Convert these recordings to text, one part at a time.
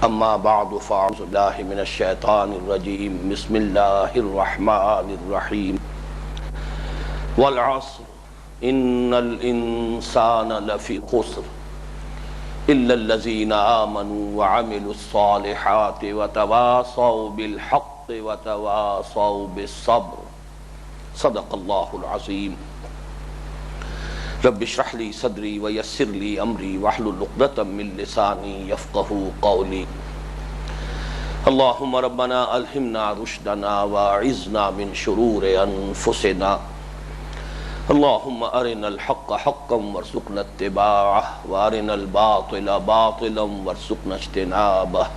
اما بعد فاعوذ باللہ من الشیطان الرجیم بسم اللہ الرحمن الرحیم والعصر ان الانسان لفی خسر الا الذین آمنوا وعملوا الصالحات وتواصوا بالحق وتواصوا بالصبر صدق اللہ العظیم رب اشرح لی صدری ویسر لی امری واحلل عقدۃ من لسانی یفقہوا قولی اللہم ربنا الہمنا رشدنا واعذنا من شرور انفسنا اللہم ارنا الحق حقا وارزقنا اتباعہ وارنا الباطل باطلا وارزقنا اجتنابہ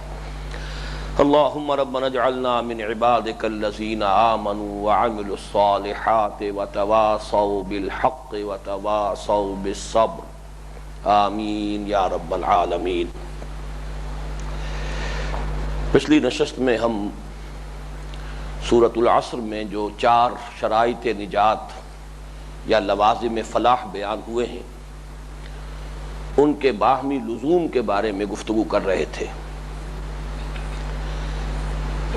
اللہم ربنا اجعلنا من عبادک الذین آمنوا وعملوا الصالحات وتواصوا بالحق وتواصوا بالصبر آمین یا رب العالمین۔ پچھلی نشست میں ہم سورۃ العصر میں جو 4 شرائط نجات یا لوازم فلاح بیان ہوئے ہیں ان کے باہمی لزوم کے بارے میں گفتگو کر رہے تھے،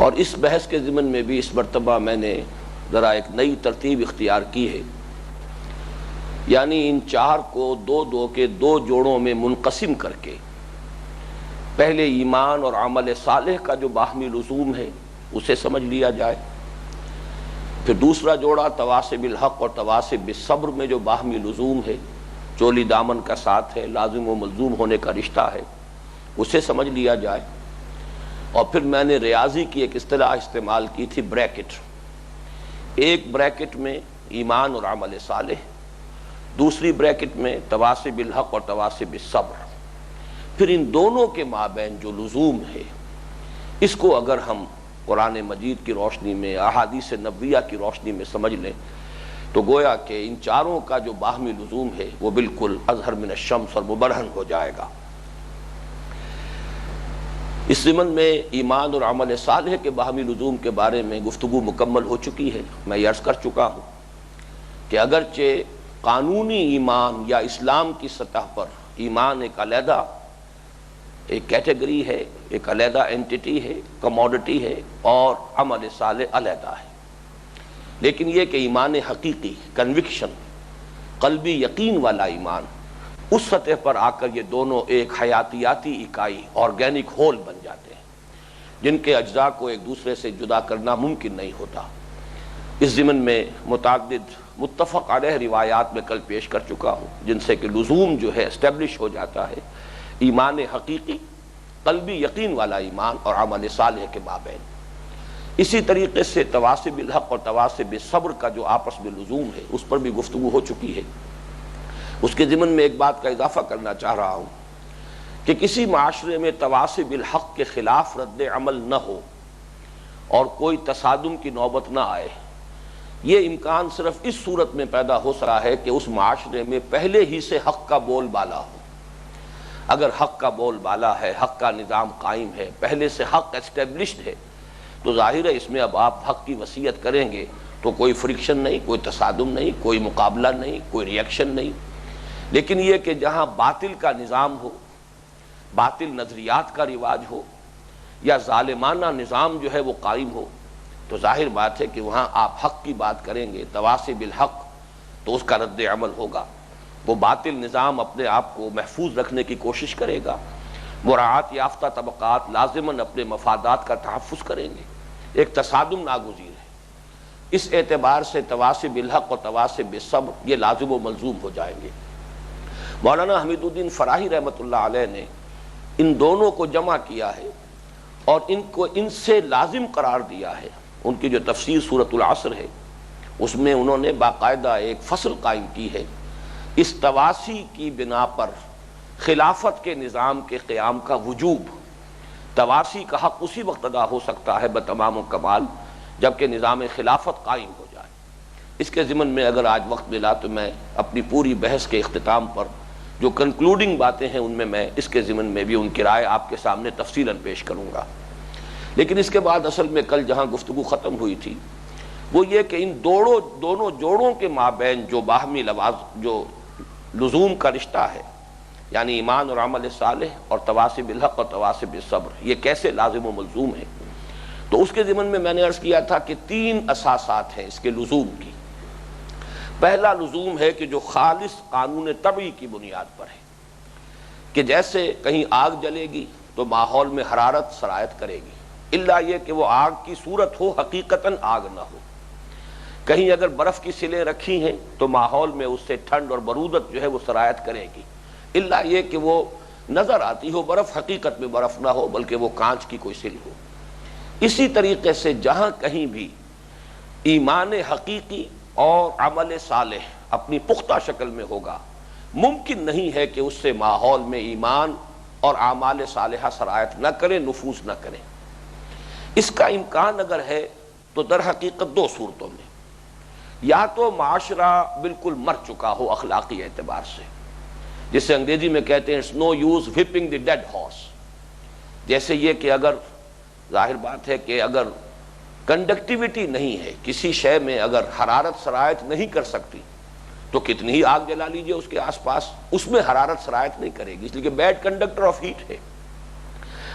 اور اس بحث کے ضمن میں بھی اس مرتبہ میں نے ذرا ایک نئی ترتیب اختیار کی ہے، یعنی ان 4 کو 2 کے 2 جوڑوں میں منقسم کر کے پہلے ایمان اور عمل صالح کا جو باہمی لزوم ہے اسے سمجھ لیا جائے، پھر دوسرا جوڑا تواصی بالحق اور تواصی بالصبر میں جو باہمی لزوم ہے، چولی دامن کا ساتھ ہے، لازم و ملزوم ہونے کا رشتہ ہے، اسے سمجھ لیا جائے۔ اور پھر میں نے ریاضی کی ایک اصطلاح استعمال کی تھی، بریکٹ، ایک بریکٹ میں ایمان اور عمل صالح، دوسری بریکٹ میں تواصی بالحق اور تواصی بالصبر، پھر ان دونوں کے مابین جو لزوم ہے اس کو اگر ہم قرآن مجید کی روشنی میں، احادیث نبویہ کی روشنی میں سمجھ لیں تو گویا کہ ان 4 کا جو باہمی لزوم ہے وہ بالکل اظہر من الشمس اور مبرہن ہو جائے گا۔ اس ضمن میں ایمان اور عمل صالح کے باہمی لزوم کے بارے میں گفتگو مکمل ہو چکی ہے۔ میں یہ عرض کر چکا ہوں کہ اگرچہ قانونی ایمان یا اسلام کی سطح پر ایمان ایک علیحدہ ایک کیٹیگری ہے، ایک علیحدہ اینٹیٹی ہے، کموڈٹی ہے، اور عمل صالح علیحدہ ہے، لیکن یہ کہ ایمان حقیقی، کنوکشن، قلبی یقین والا ایمان، اس سطح پر آ کر یہ دونوں ایک حیاتیاتی اکائی، آرگینک ہول بن جاتے ہیں جن کے اجزاء کو ایک دوسرے سے جدا کرنا ممکن نہیں ہوتا۔ اس ضمن میں متعدد متفق علیہ روایات میں کل پیش کر چکا ہوں جن سے کہ لزوم جو ہے اسٹیبلش ہو جاتا ہے ایمان حقیقی، قلبی یقین والا ایمان اور عمل صالح کے مابین۔ اسی طریقے سے تواصی بالحق اور تواصی بالصبر کا جو آپس میں لزوم ہے اس پر بھی گفتگو ہو چکی ہے۔ اس کے ضمن میں ایک بات کا اضافہ کرنا چاہ رہا ہوں کہ کسی معاشرے میں تواصی بالحق کے خلاف رد عمل نہ ہو اور کوئی تصادم کی نوبت نہ آئے، یہ امکان صرف اس صورت میں پیدا ہو سکتا ہے کہ اس معاشرے میں پہلے ہی سے حق کا بول بالا ہو۔ اگر حق کا بول بالا ہے، حق کا نظام قائم ہے، پہلے سے حق اسٹیبلشڈ ہے، تو ظاہر ہے اس میں اب آپ حق کی وصیت کریں گے تو کوئی فرکشن نہیں، کوئی تصادم نہیں، کوئی مقابلہ نہیں، کوئی ریئیکشن نہیں۔ لیکن یہ کہ جہاں باطل کا نظام ہو، باطل نظریات کا رواج ہو، یا ظالمانہ نظام جو ہے وہ قائم ہو، تو ظاہر بات ہے کہ وہاں آپ حق کی بات کریں گے، تواصی بالحق، تو اس کا رد عمل ہوگا۔ وہ باطل نظام اپنے آپ کو محفوظ رکھنے کی کوشش کرے گا، مراعات یافتہ طبقات لازماً اپنے مفادات کا تحفظ کریں گے، ایک تصادم ناگزیر ہے۔ اس اعتبار سے تواصی بالحق اور تواصی بالصبر یہ لازم و ملزوم ہو جائیں گے۔ مولانا حمید الدین فراہی رحمۃ اللہ علیہ نے ان دونوں کو جمع کیا ہے اور ان کو ان سے لازم قرار دیا ہے۔ ان کی جو تفسیر سورۃ العصر ہے اس میں انہوں نے باقاعدہ ایک فصل قائم کی ہے اس تواصی کی بنا پر خلافت کے نظام کے قیام کا وجوب۔ تواصی کا حق اسی وقت ادا ہو سکتا ہے بتمام و کمال جبکہ نظام خلافت قائم ہو جائے۔ اس کے ضمن میں اگر آج وقت ملا تو میں اپنی پوری بحث کے اختتام پر جو کنکلوڈنگ باتیں ہیں ان میں اس کے ضمن میں بھی ان کی رائے آپ کے سامنے تفصیلاً پیش کروں گا۔ لیکن اس کے بعد اصل میں کل جہاں گفتگو ختم ہوئی تھی وہ یہ کہ ان دونوں جوڑوں کے مابین جو باہمی جو لزوم کا رشتہ ہے، یعنی ایمان اور عمل صالح اور تواصی بالحق اور تواصی بالصبر، یہ کیسے لازم و ملزوم ہے؟ تو اس کے ضمن میں نے عرض کیا تھا کہ 3 اساسات ہیں اس کے لزوم کی۔ پہلا لزوم ہے کہ جو خالص قانون طبعی کی بنیاد پر ہے، کہ جیسے کہیں آگ جلے گی تو ماحول میں حرارت سرایت کرے گی، الا یہ کہ وہ آگ کی صورت ہو، حقیقتاً آگ نہ ہو۔ کہیں اگر برف کی سلیں رکھی ہیں تو ماحول میں اس سے ٹھنڈ اور برودت جو ہے وہ سرایت کرے گی، الا یہ کہ وہ نظر آتی ہو برف، حقیقت میں برف نہ ہو بلکہ وہ کانچ کی کوئی سل ہو۔ اسی طریقے سے جہاں کہیں بھی ایمان حقیقی اور عمل صالح اپنی پختہ شکل میں ہوگا، ممکن نہیں ہے کہ اس سے ماحول میں ایمان اور اعمال صالحہ سرایت نہ کرے، نفوذ نہ کرے۔ اس کا امکان اگر ہے تو در حقیقت 2 صورتوں میں، یا تو معاشرہ بالکل مر چکا ہو اخلاقی اعتبار سے، جسے انگریزی میں کہتے ہیں "It's no use whipping the dead horse"، جیسے یہ کہ اگر ظاہر بات ہے کہ اگر کنڈکٹیوٹی نہیں ہے کسی شے میں، اگر حرارت سرایت نہیں کر سکتی تو کتنی ہی آگ جلا لیجئے اس کے آس پاس، اس میں حرارت سرایت نہیں کرے گی، اس لیے کہ بیڈ کنڈکٹر آف ہیٹ ہے۔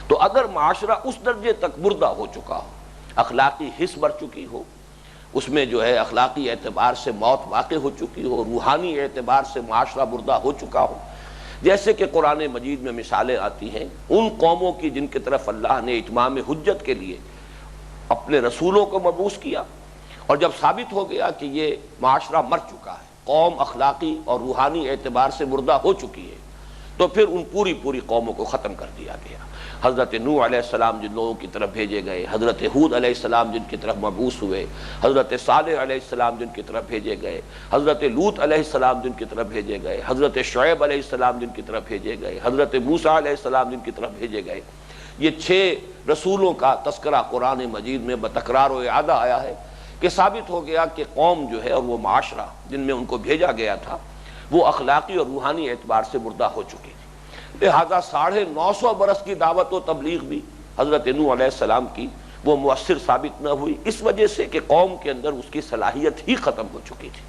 تو اگر معاشرہ اس درجے تک مردہ ہو چکا ہو، اخلاقی حس بڑھ چکی ہو، اس میں جو ہے اخلاقی اعتبار سے موت واقع ہو چکی ہو، روحانی اعتبار سے معاشرہ مردہ ہو چکا ہو، جیسے کہ قرآن مجید میں مثالیں آتی ہیں ان قوموں کی جن کی طرف اللہ نے اتمام حجت کے لیے اپنے رسولوں کو مبعوث کیا، اور جب ثابت ہو گیا کہ یہ معاشرہ مر چکا ہے، قوم اخلاقی اور روحانی اعتبار سے مردہ ہو چکی ہے، تو پھر ان پوری قوموں کو ختم کر دیا گیا۔ حضرت نوح علیہ السلام جن لوگوں کی طرف بھیجے گئے، حضرت ہود علیہ السلام جن کی طرف مبعوث ہوئے، حضرت صالح علیہ السلام جن کی طرف بھیجے گئے، حضرت لوط علیہ السلام جن کی طرف بھیجے گئے، حضرت شعیب علیہ السلام جن کی طرف بھیجے گئے، حضرت موسیٰ علیہ السلام جن کی طرف بھیجے گئے، یہ 6 رسولوں کا تذکرہ قرآن مجید میں بتکرار و اعادہ آیا ہے کہ ثابت ہو گیا کہ قوم جو ہے اور وہ معاشرہ جن میں ان کو بھیجا گیا تھا وہ اخلاقی اور روحانی اعتبار سے مردہ ہو چکی تھی۔ لہذا 950 برس کی دعوت و تبلیغ بھی حضرت نوح علیہ السلام کی وہ مؤثر ثابت نہ ہوئی، اس وجہ سے کہ قوم کے اندر اس کی صلاحیت ہی ختم ہو چکی تھی۔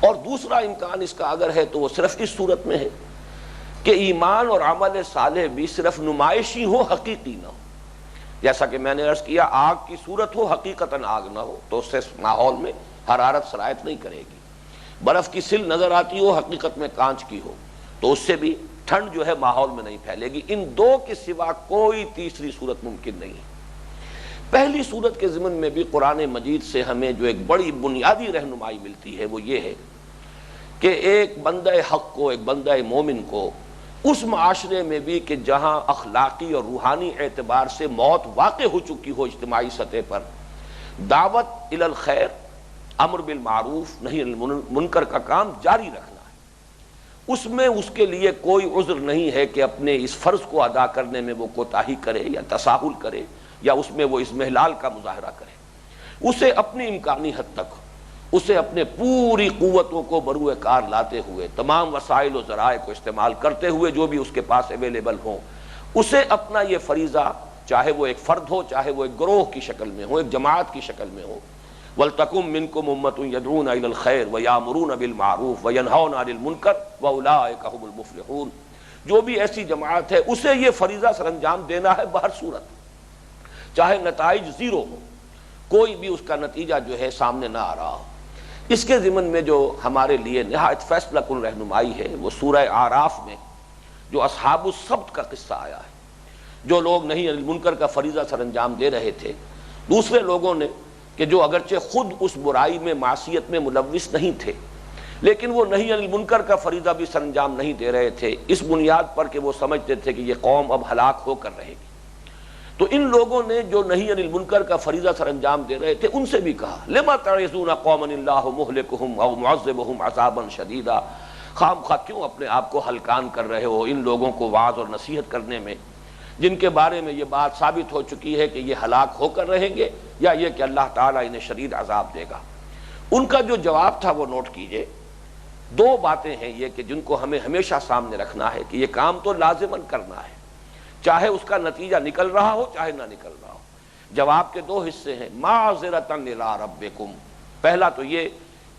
اور دوسرا امکان اس کا اگر ہے تو وہ صرف اس صورت میں ہے کہ ایمان اور عمل صالح بھی صرف نمائشی ہو، حقیقی نہ ہو۔ جیسا کہ میں نے عرض کیا، آگ کی صورت ہو، حقیقتاً آگ نہ ہو تو اس سے ماحول میں حرارت سرایت نہیں کرے گی۔ برف کی سل نظر آتی ہو، حقیقت میں کانچ کی ہو تو اس سے بھی ٹھنڈ جو ہے ماحول میں نہیں پھیلے گی۔ ان 2 کے سوا کوئی تیسری صورت ممکن نہیں ہے۔ پہلی صورت کے ضمن میں بھی قرآن مجید سے ہمیں جو ایک بڑی بنیادی رہنمائی ملتی ہے وہ یہ ہے کہ ایک بندہ حق کو، ایک بندہ مومن کو اس معاشرے میں بھی کہ جہاں اخلاقی اور روحانی اعتبار سے موت واقع ہو چکی ہو اجتماعی سطح پر، دعوت الی الخیر، امر بالمعروف نہی عن المنکر کا کام جاری رکھنا ہے۔ اس میں اس کے لیے کوئی عذر نہیں ہے کہ اپنے اس فرض کو ادا کرنے میں وہ کوتاہی کرے یا تساہل کرے یا اس میں وہ اضمحلال کا مظاہرہ کرے۔ اسے اپنی امکانی حد تک، اسے اپنے پوری قوتوں کو بروئے کار لاتے ہوئے، تمام وسائل و ذرائع کو استعمال کرتے ہوئے جو بھی اس کے پاس اویلیبل ہوں، اسے اپنا یہ فریضہ، چاہے وہ ایک فرد ہو، چاہے وہ ایک گروہ کی شکل میں ہو، ایک جماعت کی شکل میں ہو، وَلْتَكُمْ مِنْكُمْ أُمَّةٌ يَدْعُونَ إِلَى الْخَيْرِ وَيَأْمُرُونَ بِالْمَعْرُوفِ وَيَنْهَوْنَ عَنِ الْمُنْكَرِ وَأُولَٰئِكَ هُمُ الْمُفْلِحُونَ۔ جو بھی ایسی جماعت ہے اسے یہ فریضہ سر انجام دینا ہے بہر صورت، چاہے نتائج 0 ہو، کوئی بھی اس کا نتیجہ جو ہے سامنے نہ آ رہا ہو۔ اس کے ضمن میں جو ہمارے لیے نہایت فیصلہ کن رہنمائی ہے وہ سورہ اعراف میں جو اصحاب السبت کا قصہ آیا ہے، جو لوگ نہی عن المنکر کا فریضہ سر انجام دے رہے تھے، دوسرے لوگوں نے کہ جو اگرچہ خود اس برائی میں، معصیت میں ملوث نہیں تھے، لیکن وہ نہی عن المنکر کا فریضہ بھی سر انجام نہیں دے رہے تھے، اس بنیاد پر کہ وہ سمجھتے تھے کہ یہ قوم اب ہلاک ہو کر رہے گی۔ تو ان لوگوں نے جو نہی عن المنکر کا فریضہ سر انجام دے رہے تھے ان سے بھی کہا لما تعظون قوما اللہ مہلکہم او معذبہم عذابا شدیدا، خام خواہ کیوں اپنے آپ کو ہلکان کر رہے ہو ان لوگوں کو وعظ اور نصیحت کرنے میں جن کے بارے میں یہ بات ثابت ہو چکی ہے کہ یہ ہلاک ہو کر رہیں گے یا یہ کہ اللہ تعالیٰ انہیں شدید عذاب دے گا۔ ان کا جو جواب تھا وہ نوٹ کیجئے، 2 باتیں ہیں یہ کہ جن کو ہمیں ہمیشہ سامنے رکھنا ہے کہ یہ کام تو لازماً کرنا ہے، چاہے اس کا نتیجہ نکل رہا ہو چاہے نہ نکل رہا ہو۔ جواب کے 2 حصے ہیں، معذرۃ الی ربکم، پہلا تو یہ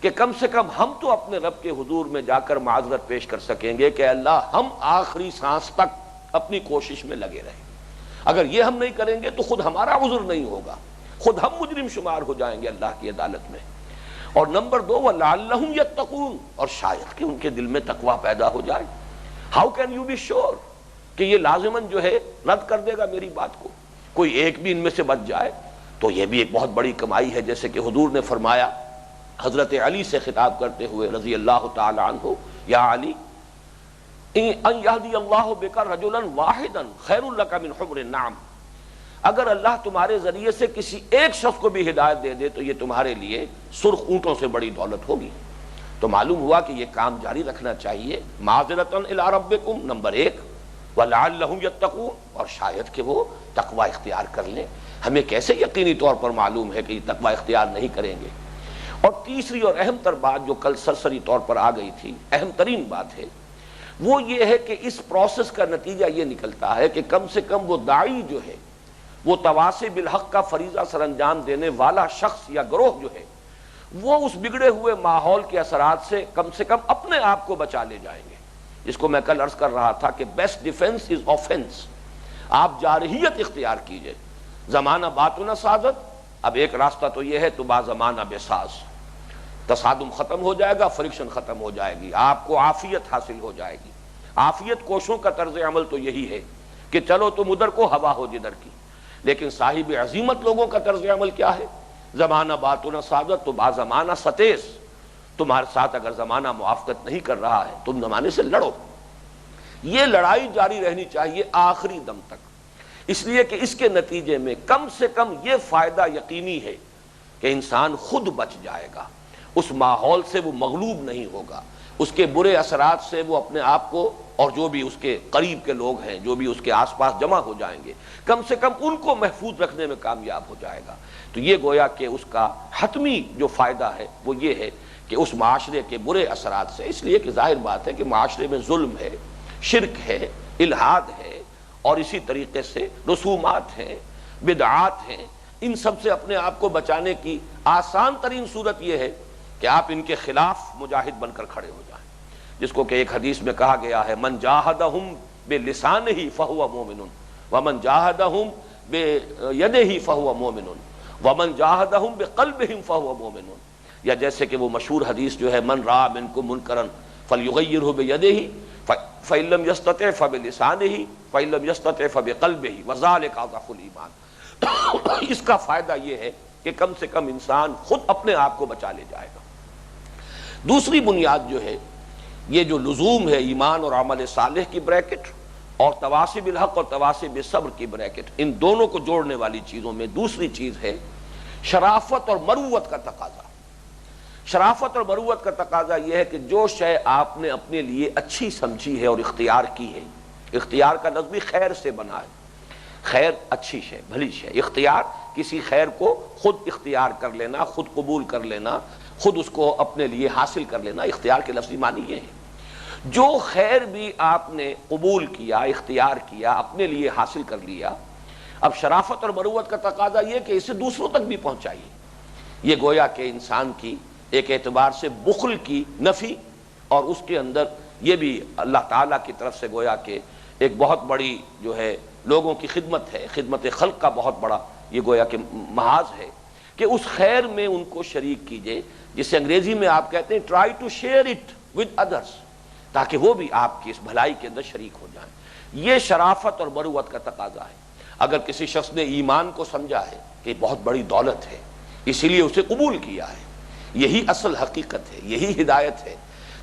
کہ کم سے کم ہم تو اپنے رب کے حضور میں جا کر معذرت پیش کر سکیں گے کہ اللہ ہم آخری سانس تک اپنی کوشش میں لگے رہیں. اگر یہ ہم نہیں کریں گے تو خود ہمارا عذر نہیں ہوگا، خود ہم مجرم شمار ہو جائیں گے اللہ کی عدالت میں. اور نمبر 2 وَلَعَلَّهُمْ يَتَّقُونَ، اور شاید کہ ان کے دل میں تقوی پیدا ہو جائے. How can you be sure کہ یہ لازماً جو ہے رد کر دے گا میری بات کو؟ کوئی ایک بھی ان میں سے بچ جائے تو یہ بھی ایک بہت بڑی کمائی ہے. جیسے کہ حضور نے فرمایا حضرت علی سے خطاب کرتے ہوئے رضی اللہ تعالی عنہ، یا علی ان یہدی اللہ بک رجلا واحدا خیر لک من حمر النعم، اگر اللہ تمہارے ذریعے سے کسی ایک شخص کو بھی ہدایت دے دے تو یہ تمہارے لیے سرخ اونٹوں سے بڑی دولت ہوگی. تو معلوم ہوا کہ یہ کام جاری رکھنا چاہیے. معذرتاً الی ربکم نمبر 1، وَلَعَلَّهُمْ يَتَّقُونَ، اور شاید کہ وہ تقوی اختیار کر لیں. ہمیں کیسے یقینی طور پر معلوم ہے کہ یہ تقوی اختیار نہیں کریں گے؟ اور تیسری اور اہم تر بات جو کل سرسری طور پر آ گئی تھی، اہم ترین بات ہے، وہ یہ ہے کہ اس پروسیس کا نتیجہ یہ نکلتا ہے کہ کم سے کم وہ داعی جو ہے، وہ تواصی بالحق کا فریضہ سر انجام دینے والا شخص یا گروہ جو ہے، وہ اس بگڑے ہوئے ماحول کے اثرات سے کم اپنے آپ کو بچا لے جائیں گے. جس کو میں کل عرض کر رہا تھا کہ بیسٹ ڈیفنس از آفینس. آپ جارحیت اختیار کیجئے. زمانہ باتنا سازت، اب ایک راستہ تو یہ ہے تو با زمانہ بے ساز. تصادم ختم ہو جائے گا، فرکشن ختم ہو جائے گی، آپ کو عافیت حاصل ہو جائے گی. عافیت کوشوں کا طرز عمل تو یہی ہے کہ چلو تم ادھر کو ہوا ہو جدھر کی. لیکن صاحب عظیمت لوگوں کا طرز عمل کیا ہے؟ زمانہ باتنا سازت تو با زمانہ ستیز. تمہارے ساتھ اگر زمانہ موافقت نہیں کر رہا ہے تم زمانے سے لڑو. یہ لڑائی جاری رہنی چاہیے آخری دم تک، اس لیے کہ اس کے نتیجے میں کم سے کم یہ فائدہ یقینی ہے کہ انسان خود بچ جائے گا، اس ماحول سے وہ مغلوب نہیں ہوگا، اس کے برے اثرات سے وہ اپنے آپ کو اور جو بھی اس کے قریب کے لوگ ہیں، جو بھی اس کے آس پاس جمع ہو جائیں گے، کم سے کم ان کو محفوظ رکھنے میں کامیاب ہو جائے گا. تو یہ گویا کہ اس کا حتمی جو فائدہ ہے وہ یہ ہے کہ اس معاشرے کے برے اثرات سے، اس لیے کہ ظاہر بات ہے کہ معاشرے میں ظلم ہے، شرک ہے، الحاد ہے، اور اسی طریقے سے رسومات ہیں، بدعات ہیں. ان سب سے اپنے آپ کو بچانے کی آسان ترین صورت یہ ہے کہ آپ ان کے خلاف مجاہد بن کر کھڑے ہو جائیں، جس کو کہ ایک حدیث میں کہا گیا ہے من جاہدہم بلسانہ فہو مومن ومن جاہدہم بیدہ فہو مومن ومن جاہدہم بقلبہم فہو مومن. یا جیسے کہ وہ مشہور حدیث جو ہے من رأى منکم منکرا فلیغیرہ بیدہ فإن لم يستطع فبلسانہ فإن لم يستطع فبقلبہ وذلک اضعف الایمان. اس کا فائدہ یہ ہے کہ کم سے کم انسان خود اپنے آپ کو بچا لے جائے گا. دوسری بنیاد جو ہے، یہ جو لزوم ہے ایمان اور عمل صالح کی بریکٹ اور تواصی بالحق اور تواصی بالصبر کی بریکٹ، ان دونوں کو جوڑنے والی چیزوں میں دوسری چیز ہے شرافت اور مروت کا تقاضا. شرافت اور مروت کا تقاضا یہ ہے کہ جو شے آپ نے اپنے لیے اچھی سمجھی ہے اور اختیار کی ہے، اختیار کا لفظ بھی خیر سے بنا ہے، خیر اچھی شے، بھلی شے. اختیار کسی خیر کو خود اختیار کر لینا، خود قبول کر لینا، خود اس کو اپنے لیے حاصل کر لینا. اختیار کے لفظی معنی یہ ہے جو خیر بھی آپ نے قبول کیا، اختیار کیا، اپنے لیے حاصل کر لیا، اب شرافت اور مروت کا تقاضا یہ کہ اسے دوسروں تک بھی پہنچائیے. یہ گویا کہ انسان کی ایک اعتبار سے بخل کی نفی، اور اس کے اندر یہ بھی اللہ تعالیٰ کی طرف سے گویا کہ ایک بہت بڑی جو ہے لوگوں کی خدمت ہے، خدمت خلق کا بہت بڑا یہ گویا کہ محاذ ہے کہ اس خیر میں ان کو شریک کیجئے، جسے انگریزی میں آپ کہتے ہیں try to share it with others, تاکہ وہ بھی آپ کی اس بھلائی کے اندر شریک ہو جائیں. یہ شرافت اور مروت کا تقاضا ہے. اگر کسی شخص نے ایمان کو سمجھا ہے کہ بہت بڑی دولت ہے، اسی لیے اسے قبول کیا ہے، یہی اصل حقیقت ہے، یہی ہدایت ہے،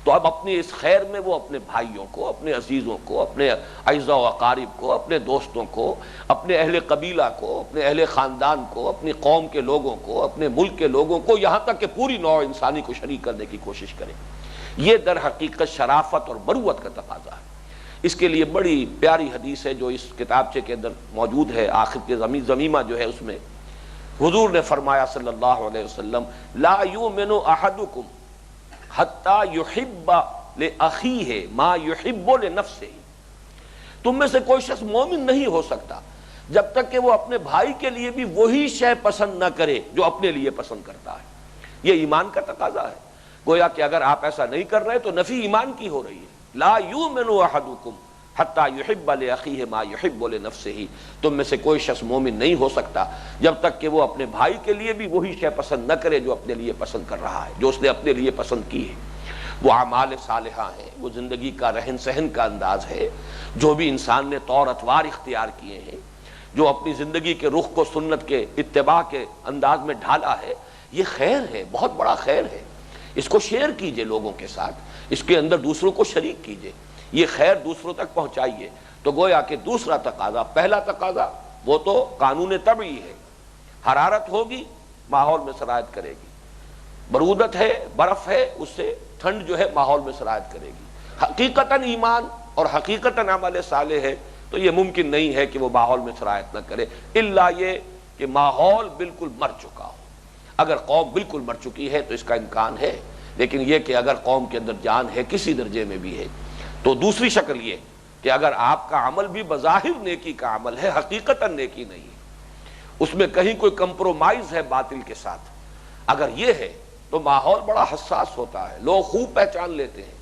تو اب اپنی اس خیر میں وہ اپنے بھائیوں کو، اپنے عزیزوں کو، اپنے اعزاء و اقارب کو، اپنے دوستوں کو، اپنے اہل قبیلہ کو، اپنے اہل خاندان کو، اپنی قوم کے لوگوں کو، اپنے ملک کے لوگوں کو، یہاں تک کہ پوری نوع انسانی کو شریک کرنے کی کوشش کریں. یہ در حقیقت شرافت اور مروت کا تقاضا ہے. اس کے لیے بڑی پیاری حدیث ہے جو اس کتابچے کے اندر موجود ہے، آخر کے ضمیمہ جو ہے اس میں حضور نے فرمایا صلی اللہ علیہ وسلم لا یؤمن احدکم حتی یحب لأخیہ ما یحب لنفسہ. تم میں سے کوئی شخص مومن نہیں ہو سکتا جب تک کہ وہ اپنے بھائی کے لیے بھی وہی شے پسند نہ کرے جو اپنے لیے پسند کرتا ہے. یہ ایمان کا تقاضا ہے. گویا کہ اگر آپ ایسا نہیں کر رہے تو نفی ایمان کی ہو رہی ہے۔ لا یؤمن احدکم حتی یحب لاخیہ ما یحب لنفسہ، تم میں سے کوئی شخص مومن نہیں ہو سکتا جب تک کہ وہ اپنے بھائی کے لیے بھی وہی شے پسند نہ کرے جو اپنے لیے پسند کر رہا ہے، جو اس نے اپنے لیے پسند کی ہے۔ وہ اعمال صالحہ ہیں، وہ زندگی کا رہن سہن کا انداز ہے، جو بھی انسان نے طور اطوار اختیار کیے ہیں، جو اپنی زندگی کے رخ کو سنت کے اتباع کے انداز میں ڈھالا ہے، یہ خیر ہے، بہت بڑا خیر ہے۔ اس کو شیئر کیجئے لوگوں کے ساتھ، اس کے اندر دوسروں کو شریک کیجئے، یہ خیر دوسروں تک پہنچائیے۔ تو گویا کہ دوسرا تقاضا، پہلا تقاضا وہ تو قانون طبعی ہے، حرارت ہوگی ماحول میں سرایت کرے گی، برودت ہے، برف ہے، اس سے ٹھنڈ جو ہے ماحول میں سرایت کرے گی۔ حقیقتاً ایمان اور حقیقتاً عمل صالح ہے تو یہ ممکن نہیں ہے کہ وہ ماحول میں سرایت نہ کرے، الا یہ کہ ماحول بالکل مر چکا ہو۔ اگر قوم بالکل مر چکی ہے تو اس کا امکان ہے، لیکن یہ کہ اگر قوم کے اندر جان ہے، کسی درجے میں بھی ہے، تو دوسری شکل یہ کہ اگر آپ کا عمل بھی بظاہر نیکی کا عمل ہے، حقیقتاً نیکی نہیں ہے، اس میں کہیں کوئی کمپرومائز ہے باطل کے ساتھ، اگر یہ ہے تو ماحول بڑا حساس ہوتا ہے، لوگ خوب پہچان لیتے ہیں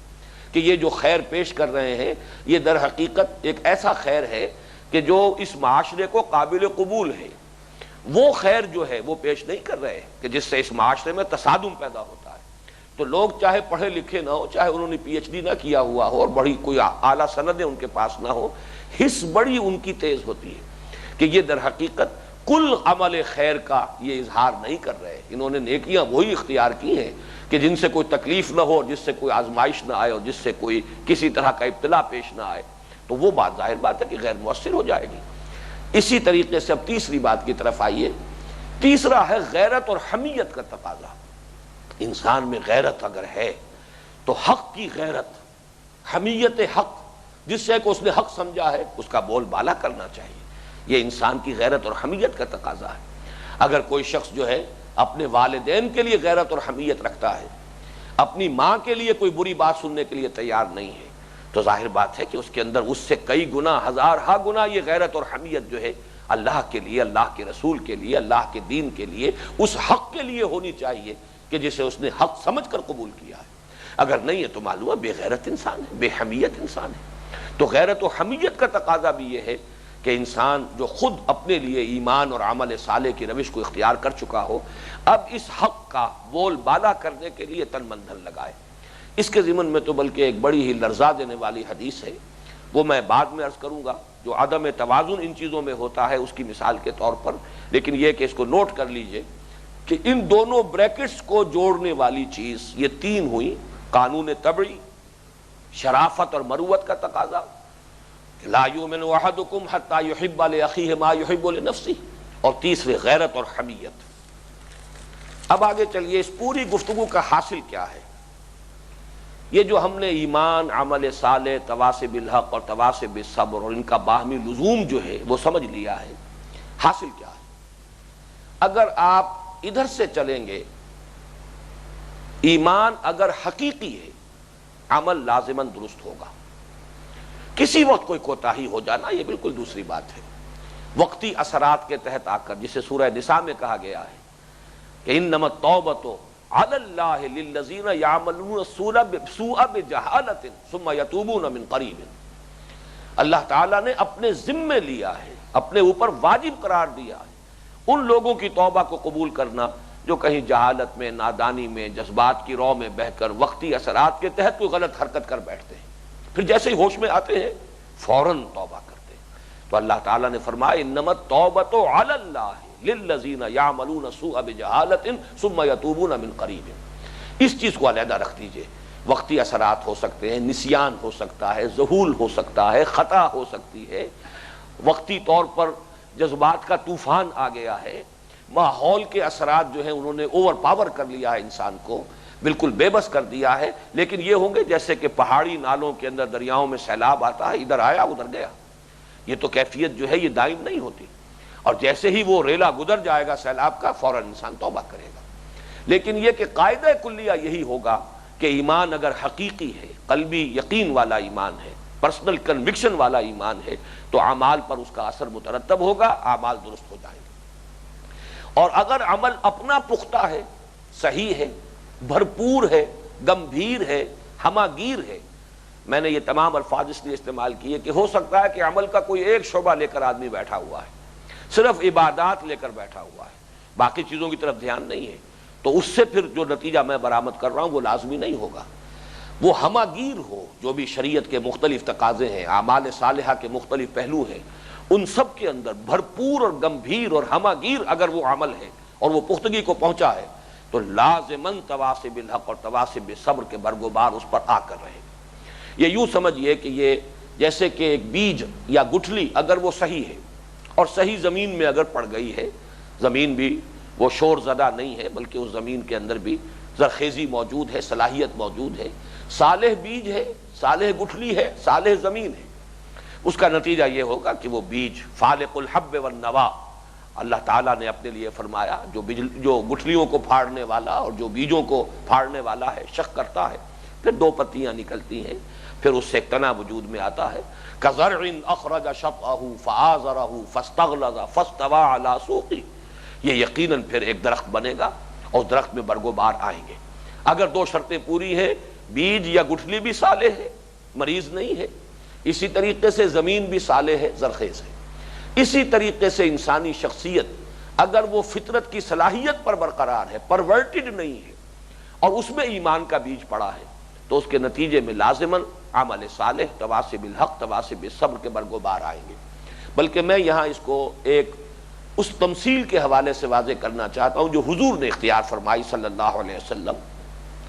کہ یہ جو خیر پیش کر رہے ہیں یہ در حقیقت ایک ایسا خیر ہے کہ جو اس معاشرے کو قابل قبول ہے، وہ خیر جو ہے وہ پیش نہیں کر رہے کہ جس سے اس معاشرے میں تصادم پیدا ہوتا ہے۔ تو لوگ چاہے پڑھے لکھے نہ ہو، چاہے انہوں نے پی ایچ ڈی نہ کیا ہوا ہو اور بڑی کوئی اعلیٰ سندیں ان کے پاس نہ ہو، حس بڑی ان کی تیز ہوتی ہے کہ یہ در حقیقت کل عمل خیر کا یہ اظہار نہیں کر رہے، انہوں نے نیکیاں وہی اختیار کی ہیں کہ جن سے کوئی تکلیف نہ ہو، جس سے کوئی آزمائش نہ آئے اور جس سے کوئی کسی طرح کا ابتلا پیش نہ آئے، تو وہ بات ظاہر بات ہے کہ غیر مؤثر ہو جائے گی۔ اسی طریقے سے اب تیسری بات کی طرف آئیے۔ تیسرا ہے غیرت اور حمیت کا تقاضا۔ انسان میں غیرت اگر ہے تو حق کی غیرت، حمیت حق، جس سے کہ اس نے حق سمجھا ہے اس کا بول بالا کرنا چاہیے، یہ انسان کی غیرت اور حمیت کا تقاضا ہے۔ اگر کوئی شخص جو ہے اپنے والدین کے لیے غیرت اور حمیت رکھتا ہے، اپنی ماں کے لیے کوئی بری بات سننے کے لیے تیار نہیں ہے، تو ظاہر بات ہے کہ اس کے اندر اس سے کئی گنا، ہزارہا گنا یہ غیرت اور حمیت جو ہے اللہ کے لیے، اللہ کے رسول کے لیے، اللہ کے دین کے لیے، اس حق کے لیے ہونی چاہیے کہ جسے اس نے حق سمجھ کر قبول کیا ہے۔ اگر نہیں ہے تو معلوم ہے بے غیرت انسان ہے، بے حمیت انسان ہے۔ تو غیرت و حمیت کا تقاضا بھی یہ ہے کہ انسان جو خود اپنے لیے ایمان اور عمل صالح کی روش کو اختیار کر چکا ہو، اب اس حق کا بول بالا کرنے کے لیے تن من دھن لگائے۔ اس کے ضمن میں تو بلکہ ایک بڑی ہی لرزا دینے والی حدیث ہے، وہ میں بعد میں عرض کروں گا، جو عدم توازن ان چیزوں میں ہوتا ہے اس کی مثال کے طور پر، لیکن یہ کہ اس کو نوٹ کر لیجئے کہ ان دونوں بریکٹس کو جوڑنے والی چیز یہ تین ہوئی: قانون طبعی، شرافت اور مروت کا تقاضا، لا یؤمن احدکم حتی یحب لاخیہ ما یحب لنفسہ، اور تیسرے غیرت اور حمیت۔ اب آگے چلیے، اس پوری گفتگو کا حاصل کیا ہے؟ یہ جو ہم نے ایمان، عمل صالح، تواصی بالحق اور تواصی بالصبر اور ان کا باہمی لزوم جو ہے وہ سمجھ لیا ہے، حاصل کیا ہے؟ اگر آپ ادھر سے چلیں گے، ایمان اگر حقیقی ہے، عمل لازماً درست ہوگا۔ کسی وقت کوئی کوتاہی ہو جانا یہ بالکل دوسری بات ہے، وقتی اثرات کے تحت آ کر، جسے سورہ نساء میں کہا گیا ہے کہ انما التوبۃ علی اللہ للذین یعملون السوء بجہالۃ ثم یتوبون من قریب۔ اللہ تعالیٰ نے اپنے ذمے لیا ہے، اپنے اوپر واجب قرار دیا ہے ان لوگوں کی توبہ کو قبول کرنا جو کہیں جہالت میں، نادانی میں، جذبات کی رو میں بہہ کر وقتی اثرات کے تحت کوئی غلط حرکت کر بیٹھتے ہیں، پھر جیسے ہی ہوش میں آتے ہیں فوراً توبہ کرتے ہیں۔ تو اللہ تعالیٰ نے فرمایا انما التوبۃ علی اللہ للذین یعملون السوء بجہالۃ ثم یتوبون من قریب۔ اس چیز کو علیحدہ رکھ دیجئے، وقتی اثرات ہو سکتے ہیں، نسیان ہو سکتا ہے، ذہول ہو سکتا ہے، خطا ہو سکتی ہے، وقتی طور پر جذبات کا طوفان آ گیا ہے، ماحول کے اثرات جو ہیں انہوں نے اوور پاور کر لیا ہے انسان کو، بالکل بے بس کر دیا ہے، لیکن یہ ہوں گے جیسے کہ پہاڑی نالوں کے اندر دریاؤں میں سیلاب آتا ہے، ادھر آیا ادھر گیا۔ یہ تو کیفیت جو ہے یہ دائم نہیں ہوتی، اور جیسے ہی وہ ریلا گزر جائے گا سیلاب کا، فوراً انسان توبہ کرے گا۔ لیکن یہ کہ قاعدہ کلیہ یہی ہوگا کہ ایمان اگر حقیقی ہے، قلبی یقین والا ایمان ہے، پرسنل کنوکشن والا ایمان ہے، تو اعمال پر اس کا اثر مترتب ہوگا، اعمال درست ہو جائیں گے۔ اور اگر عمل اپنا پختہ ہے، صحیح ہے، بھرپور ہے، گمبھیر ہے، ہماگیر ہے۔ میں نے یہ تمام الفاظ اس لیے استعمال کیے کہ ہو سکتا ہے کہ عمل کا کوئی ایک شعبہ لے کر آدمی بیٹھا ہوا ہے، صرف عبادات لے کر بیٹھا ہوا ہے، باقی چیزوں کی طرف دھیان نہیں ہے، تو اس سے پھر جو نتیجہ میں برآمد کر رہا ہوں وہ لازمی نہیں ہوگا۔ وہ ہماگیر ہو، جو بھی شریعت کے مختلف تقاضے ہیں، اعمال صالحہ کے مختلف پہلو ہیں، ان سب کے اندر بھرپور اور گمبھیر اور ہماگیر اگر وہ عمل ہے اور وہ پختگی کو پہنچا ہے تو لازماً تواصی بالحق اور تواصی بالصبر کے برگوبار اس پر آ کر رہے گا۔ یہ یوں سمجھیے کہ یہ جیسے کہ ایک بیج یا گٹھلی اگر وہ صحیح ہے اور صحیح زمین میں اگر پڑ گئی ہے، زمین بھی وہ شور زدہ نہیں ہے بلکہ اس زمین کے اندر بھی زرخیزی موجود ہے، صلاحیت موجود ہے، صالح بیج ہے، صالح گٹھلی ہے، صالح زمین ہے، اس کا نتیجہ یہ ہوگا کہ وہ بیج فالق الحب والنوا، اللہ تعالیٰ نے اپنے لیے فرمایا جو گٹھلیوں کو پھاڑنے والا اور جو بیجوں کو پھاڑنے والا ہے، شق کرتا ہے، پھر دو پتیاں نکلتی ہیں، پھر اس سے ایک تنا وجود میں آتا ہے۔ کزرع اخرج شطأہ فآزرہ فاستغلظ فاستوى علی سوقہ، یہ یقیناً پھر ایک درخت بنے گا اور اس درخت میں برگ و بار آئیں گے۔ اگر دو شرطیں پوری ہیں، بیج یا گٹھلی بھی صالح ہے، مریض نہیں ہے، اسی طریقے سے زمین بھی صالح ہے، زرخیز ہے، اسی طریقے سے انسانی شخصیت اگر وہ فطرت کی صلاحیت پر برقرار ہے، پرورٹڈ نہیں ہے، اور اس میں ایمان کا بیج پڑا ہے، تو اس کے نتیجے میں لازماً عمل صالح، تواصی بالحق، تواصی بالصبر کے برگ و بار آئیں گے۔ بلکہ میں یہاں اس کو ایک اس تمثیل کے حوالے سے واضح کرنا چاہتا ہوں جو حضور نے اختیار فرمائی صلی اللہ علیہ وسلم۔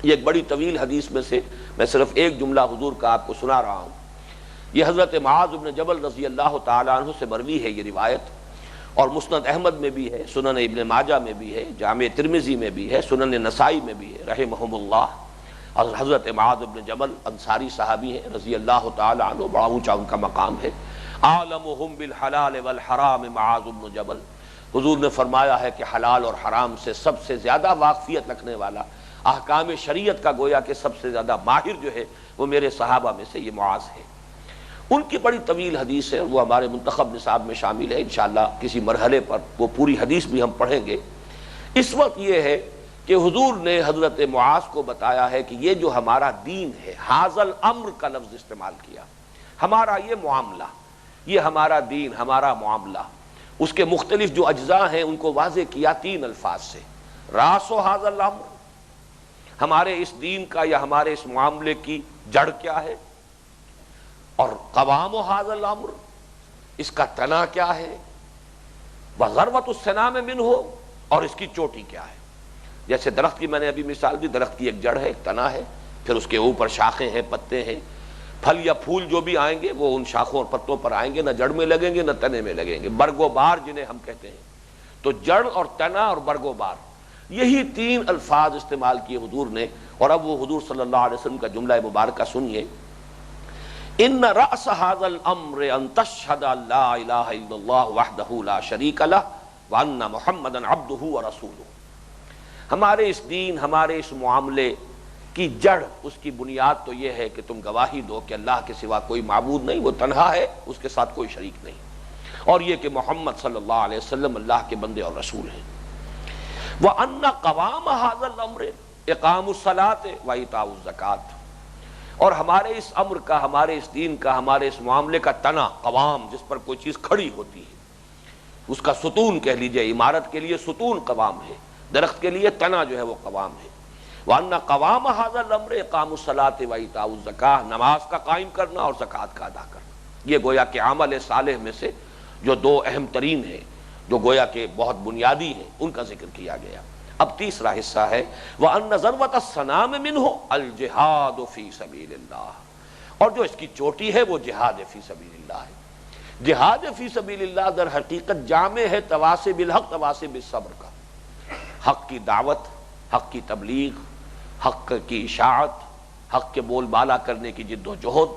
یہ ایک بڑی طویل حدیث میں سے میں صرف ایک جملہ حضور کا آپ کو سنا رہا ہوں۔ یہ حضرت معاذ بن جبل رضی اللہ تعالیٰ عنہ سے مروی ہے یہ روایت، اور مسند احمد میں بھی ہے، سنن ابن ماجہ میں بھی ہے، جامع ترمذی میں بھی ہے، سنن نسائی میں بھی ہے رحمہم اللہ۔ اور حضرت معاذ بن جبل انصاری صحابی ہیں رضی اللہ تعالیٰ عنہ، بڑا اونچا ان کا مقام ہے۔ عالمہم بالحلال والحرام معاذ بن جبل، حضور نے فرمایا ہے کہ حلال اور حرام سے سب سے زیادہ واقفیت رکھنے والا، احکام شریعت کا گویا کہ سب سے زیادہ ماہر جو ہے وہ میرے صحابہ میں سے یہ معاذ ہے۔ ان کی بڑی طویل حدیث ہے، وہ ہمارے منتخب نصاب میں شامل ہے، انشاءاللہ کسی مرحلے پر وہ پوری حدیث بھی ہم پڑھیں گے۔ اس وقت یہ ہے کہ حضور نے حضرت معاذ کو بتایا ہے کہ یہ جو ہمارا دین ہے، حاضل امر کا لفظ استعمال کیا، ہمارا یہ معاملہ، یہ ہمارا دین، ہمارا معاملہ، اس کے مختلف جو اجزاء ہیں ان کو واضح کیا تین الفاظ سے۔ راس و حاضل امر، ہمارے اس دین کا یا ہمارے اس معاملے کی جڑ کیا ہے، اور قوام و حاضل امر، اس کا تنا کیا ہے، وذروۃ السنام منہ، اور اس کی چوٹی کیا ہے۔ جیسے درخت کی میں نے ابھی مثال دی، درخت کی ایک جڑ ہے، ایک تنا ہے، پھر اس کے اوپر شاخیں ہیں، پتے ہیں، پھل یا پھول جو بھی آئیں گے وہ ان شاخوں اور پتوں پر آئیں گے، نہ جڑ میں لگیں گے نہ تنے میں لگیں گے، برگ و بار جنہیں ہم کہتے ہیں۔ تو جڑ اور تنا اور برگ و بار، یہی تین الفاظ استعمال کیے حضور نے۔ اور اب وہ حضور صلی اللہ علیہ وسلم کا جملہ مبارکہ سنیے، ان رأس هذا الامر ان تشهد ان لا الہ الا اللہ وحدہ لا شریک لہ وان محمدا عبدہ ورسولہ۔ ہمارے اس دین، ہمارے اس معاملے کی جڑ، اس کی بنیاد تو یہ ہے کہ تم گواہی دو کہ اللہ کے سوا کوئی معبود نہیں، وہ تنہا ہے، اس کے ساتھ کوئی شریک نہیں، اور یہ کہ محمد صلی اللہ علیہ وسلم اللہ کے بندے اور رسول ہیں۔ وَأَنَّ قَوَامَ هَذَا الْأَمْرِ اِقَامُ الصَّلَاةِ وَإِيتَاءُ الزَّكَاةِ، اور ہمارے اس امر کا، ہمارے اس دین کا، ہمارے اس معاملے کا تنا، قوام، جس پر کوئی چیز کھڑی ہوتی ہے، اس کا ستون کہہ لیجئے، عمارت کے لیے ستون قوام ہے، درخت کے لیے تنا جو ہے وہ قوام ہے۔ وَأَنَّ قَوَامَ هَذَا الْأَمْرِ اِقَامُ الصَّلَاةِ وَإِيتَاءُ الزَّكَاةِ، نماز کا قائم کرنا اور زکوٰۃ کا ادا کرنا۔ یہ گویا کہ عمل صالح میں سے جو دو اہم ترین ہیں، جو گویا کہ بہت بنیادی ہیں، ان کا ذکر کیا گیا۔ اب تیسرا حصہ ہے وَأَنَّ ذَرْوَةَ السَّنَامِ مِنْهُ الْجِهَادُ فِي سَبِيلِ اللَّهِ، اور جو اس کی چوٹی ہے وہ جہاد فی سبیل اللہ ہے۔ جہاد فی سبیل اللہ در حقیقت جامع ہے تواصی بالحق، تواصی بالصبر کا، حق کی دعوت، حق کی تبلیغ، حق کی اشاعت، حق کے بول بالا کرنے کی جد و جہد،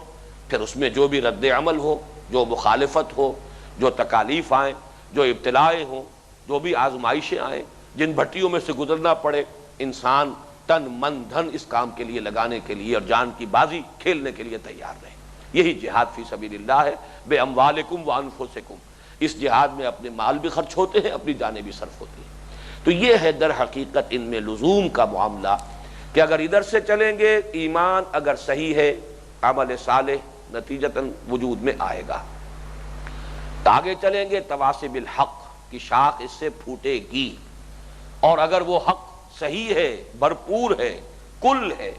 پھر اس میں جو بھی رد عمل ہو، جو مخالفت ہو، جو تکالیف آئیں، جو ابتلائیں ہوں، جو بھی آزمائشیں آئیں، جن بھٹیوں میں سے گزرنا پڑے، انسان تن من دھن اس کام کے لیے لگانے کے لیے اور جان کی بازی کھیلنے کے لیے تیار رہے۔ یہی جہاد فی سبیل اللہ ہے، بے اموالکم و انفسکم، اس جہاد میں اپنے مال بھی خرچ ہوتے ہیں، اپنی جانیں بھی صرف ہوتی ہیں۔ تو یہ ہے در حقیقت ان میں لزوم کا معاملہ کہ اگر ادھر سے چلیں گے ایمان اگر صحیح ہے عمل صالح نتیجتاً وجود میں آئے گا، آگے چلیں گے تواسب الحق کی شاخ اس سے پھوٹے گی، اور اگر وہ حق صحیح ہے، بھرپور ہے، کل ہے،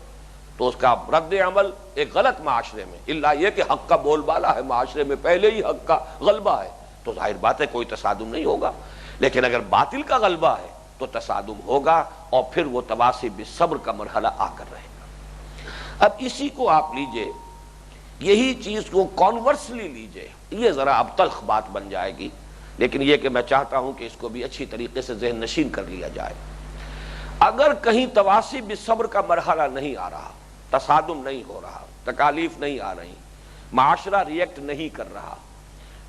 تو اس کا رد عمل ایک غلط معاشرے میں، الا یہ کہ حق کا بول بالا ہے معاشرے میں، پہلے ہی حق کا غلبہ ہے، تو ظاہر بات ہے کوئی تصادم نہیں ہوگا. لیکن اگر باطل کا غلبہ ہے تو تصادم ہوگا، اور پھر وہ تواصی بالصبر کا مرحلہ آ کر رہے گا. اب اسی کو آپ لیجئے، یہی چیز کو کانورسلی لیجئے، یہ ذرا اب تلخ بات بن جائے گی، لیکن یہ کہ میں چاہتا ہوں کہ اس کو بھی اچھی طریقے سے ذہن نشین کر لیا جائے. اگر کہیں تواصی بالصبر کا مرحلہ نہیں آ رہا، تصادم نہیں ہو رہا، تکالیف نہیں آ رہی، معاشرہ ریئیکٹ نہیں کر رہا،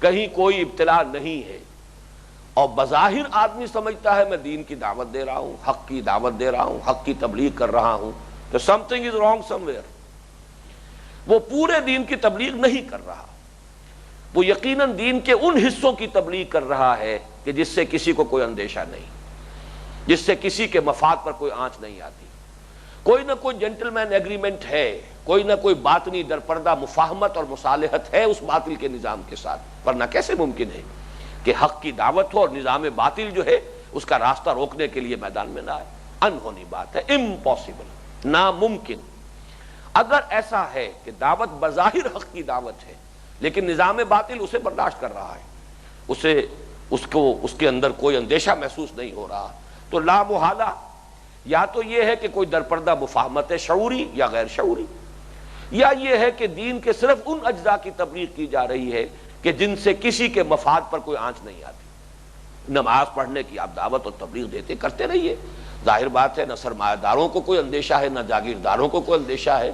کہیں کوئی ابتلا نہیں ہے، اور بظاہر آدمی سمجھتا ہے میں دین کی دعوت دے رہا ہوں، حق کی دعوت دے رہا ہوں، حق کی تبلیغ کر رہا ہوں، تو some thing is wrong some where. وہ پورے دین کی تبلیغ نہیں کر رہا، وہ یقیناً دین کے ان حصوں کی تبلیغ کر رہا ہے کہ جس سے کسی کو کوئی اندیشہ نہیں، جس سے کسی کے مفاد پر کوئی آنچ نہیں آتی، کوئی نہ کوئی جنٹلمین ایگریمنٹ ہے، کوئی نہ کوئی باطنی درپردہ مفاہمت اور مصالحت ہے اس باطل کے نظام کے ساتھ، ورنہ کیسے ممکن ہے کہ حق کی دعوت ہو اور نظام باطل جو ہے اس کا راستہ روکنے کے لیے میدان میں نہ آئے. انہونی بات ہے، امپاسبل، ناممکن. اگر ایسا ہے کہ دعوت بظاہر حق کی دعوت ہے لیکن نظام باطل اسے برداشت کر رہا ہے، اس کے اندر کوئی اندیشہ محسوس نہیں ہو رہا، تو لا محالہ یا تو یہ ہے کہ کوئی درپردہ مفاہمت شعوری یا غیر شعوری، یا یہ ہے کہ دین کے صرف ان اجزاء کی تبلیغ کی جا رہی ہے کہ جن سے کسی کے مفاد پر کوئی آنچ نہیں آتی. نماز پڑھنے کی آپ دعوت اور تبلیغ دیتے کرتے رہیے، ظاہر بات ہے نہ سرمایہ داروں کو کوئی اندیشہ ہے، نہ جاگیرداروں کو کوئی اندیشہ ہے،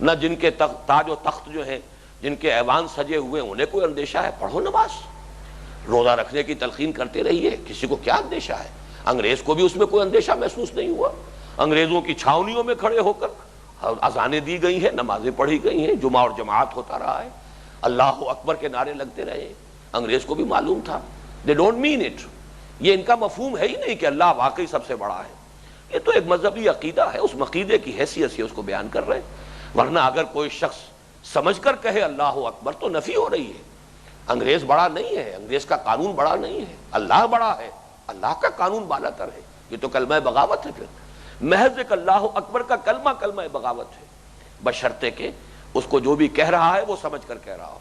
نہ جن کے تاج و تخت جو ہیں، جن کے ایوان سجے ہوئے انہیں کوئی اندیشہ ہے. پڑھو نماز، روزہ رکھنے کی تلقین کرتے رہیے، کسی کو کیا اندیشہ ہے. انگریز کو بھی اس میں کوئی اندیشہ محسوس نہیں ہوا، انگریزوں کی چھاونیوں میں کھڑے ہو کر اذانیں دی گئی ہیں، نمازیں پڑھی گئی ہیں، جمعہ اور جماعت ہوتا رہا ہے، اللہ اکبر کے نعرے لگتے رہے. انگریز کو بھی معلوم تھا، دے ڈونٹ مین اٹ، یہ ان کا مفہوم ہے ہی نہیں کہ اللہ واقعی سب سے بڑا ہے، یہ تو ایک مذہبی عقیدہ ہے، اس عقیدے کی حیثیت سے اس کو بیان کر رہے ہیں. ورنہ اگر کوئی شخص سمجھ کر کہے اللہ اکبر تو نفی ہو رہی ہے. انگریز بڑا نہیں ہے، انگریز کا قانون بڑا نہیں ہے، اللہ بڑا ہے، اللہ کا قانون بالا تر ہے. یہ تو کلمہ بغاوت ہے، پھر محض ایک اللہ اکبر کا کلمہ کلمہ بغاوت ہے، بشرطے کہ اس کو جو بھی کہہ رہا ہے وہ سمجھ کر کہہ رہا ہو.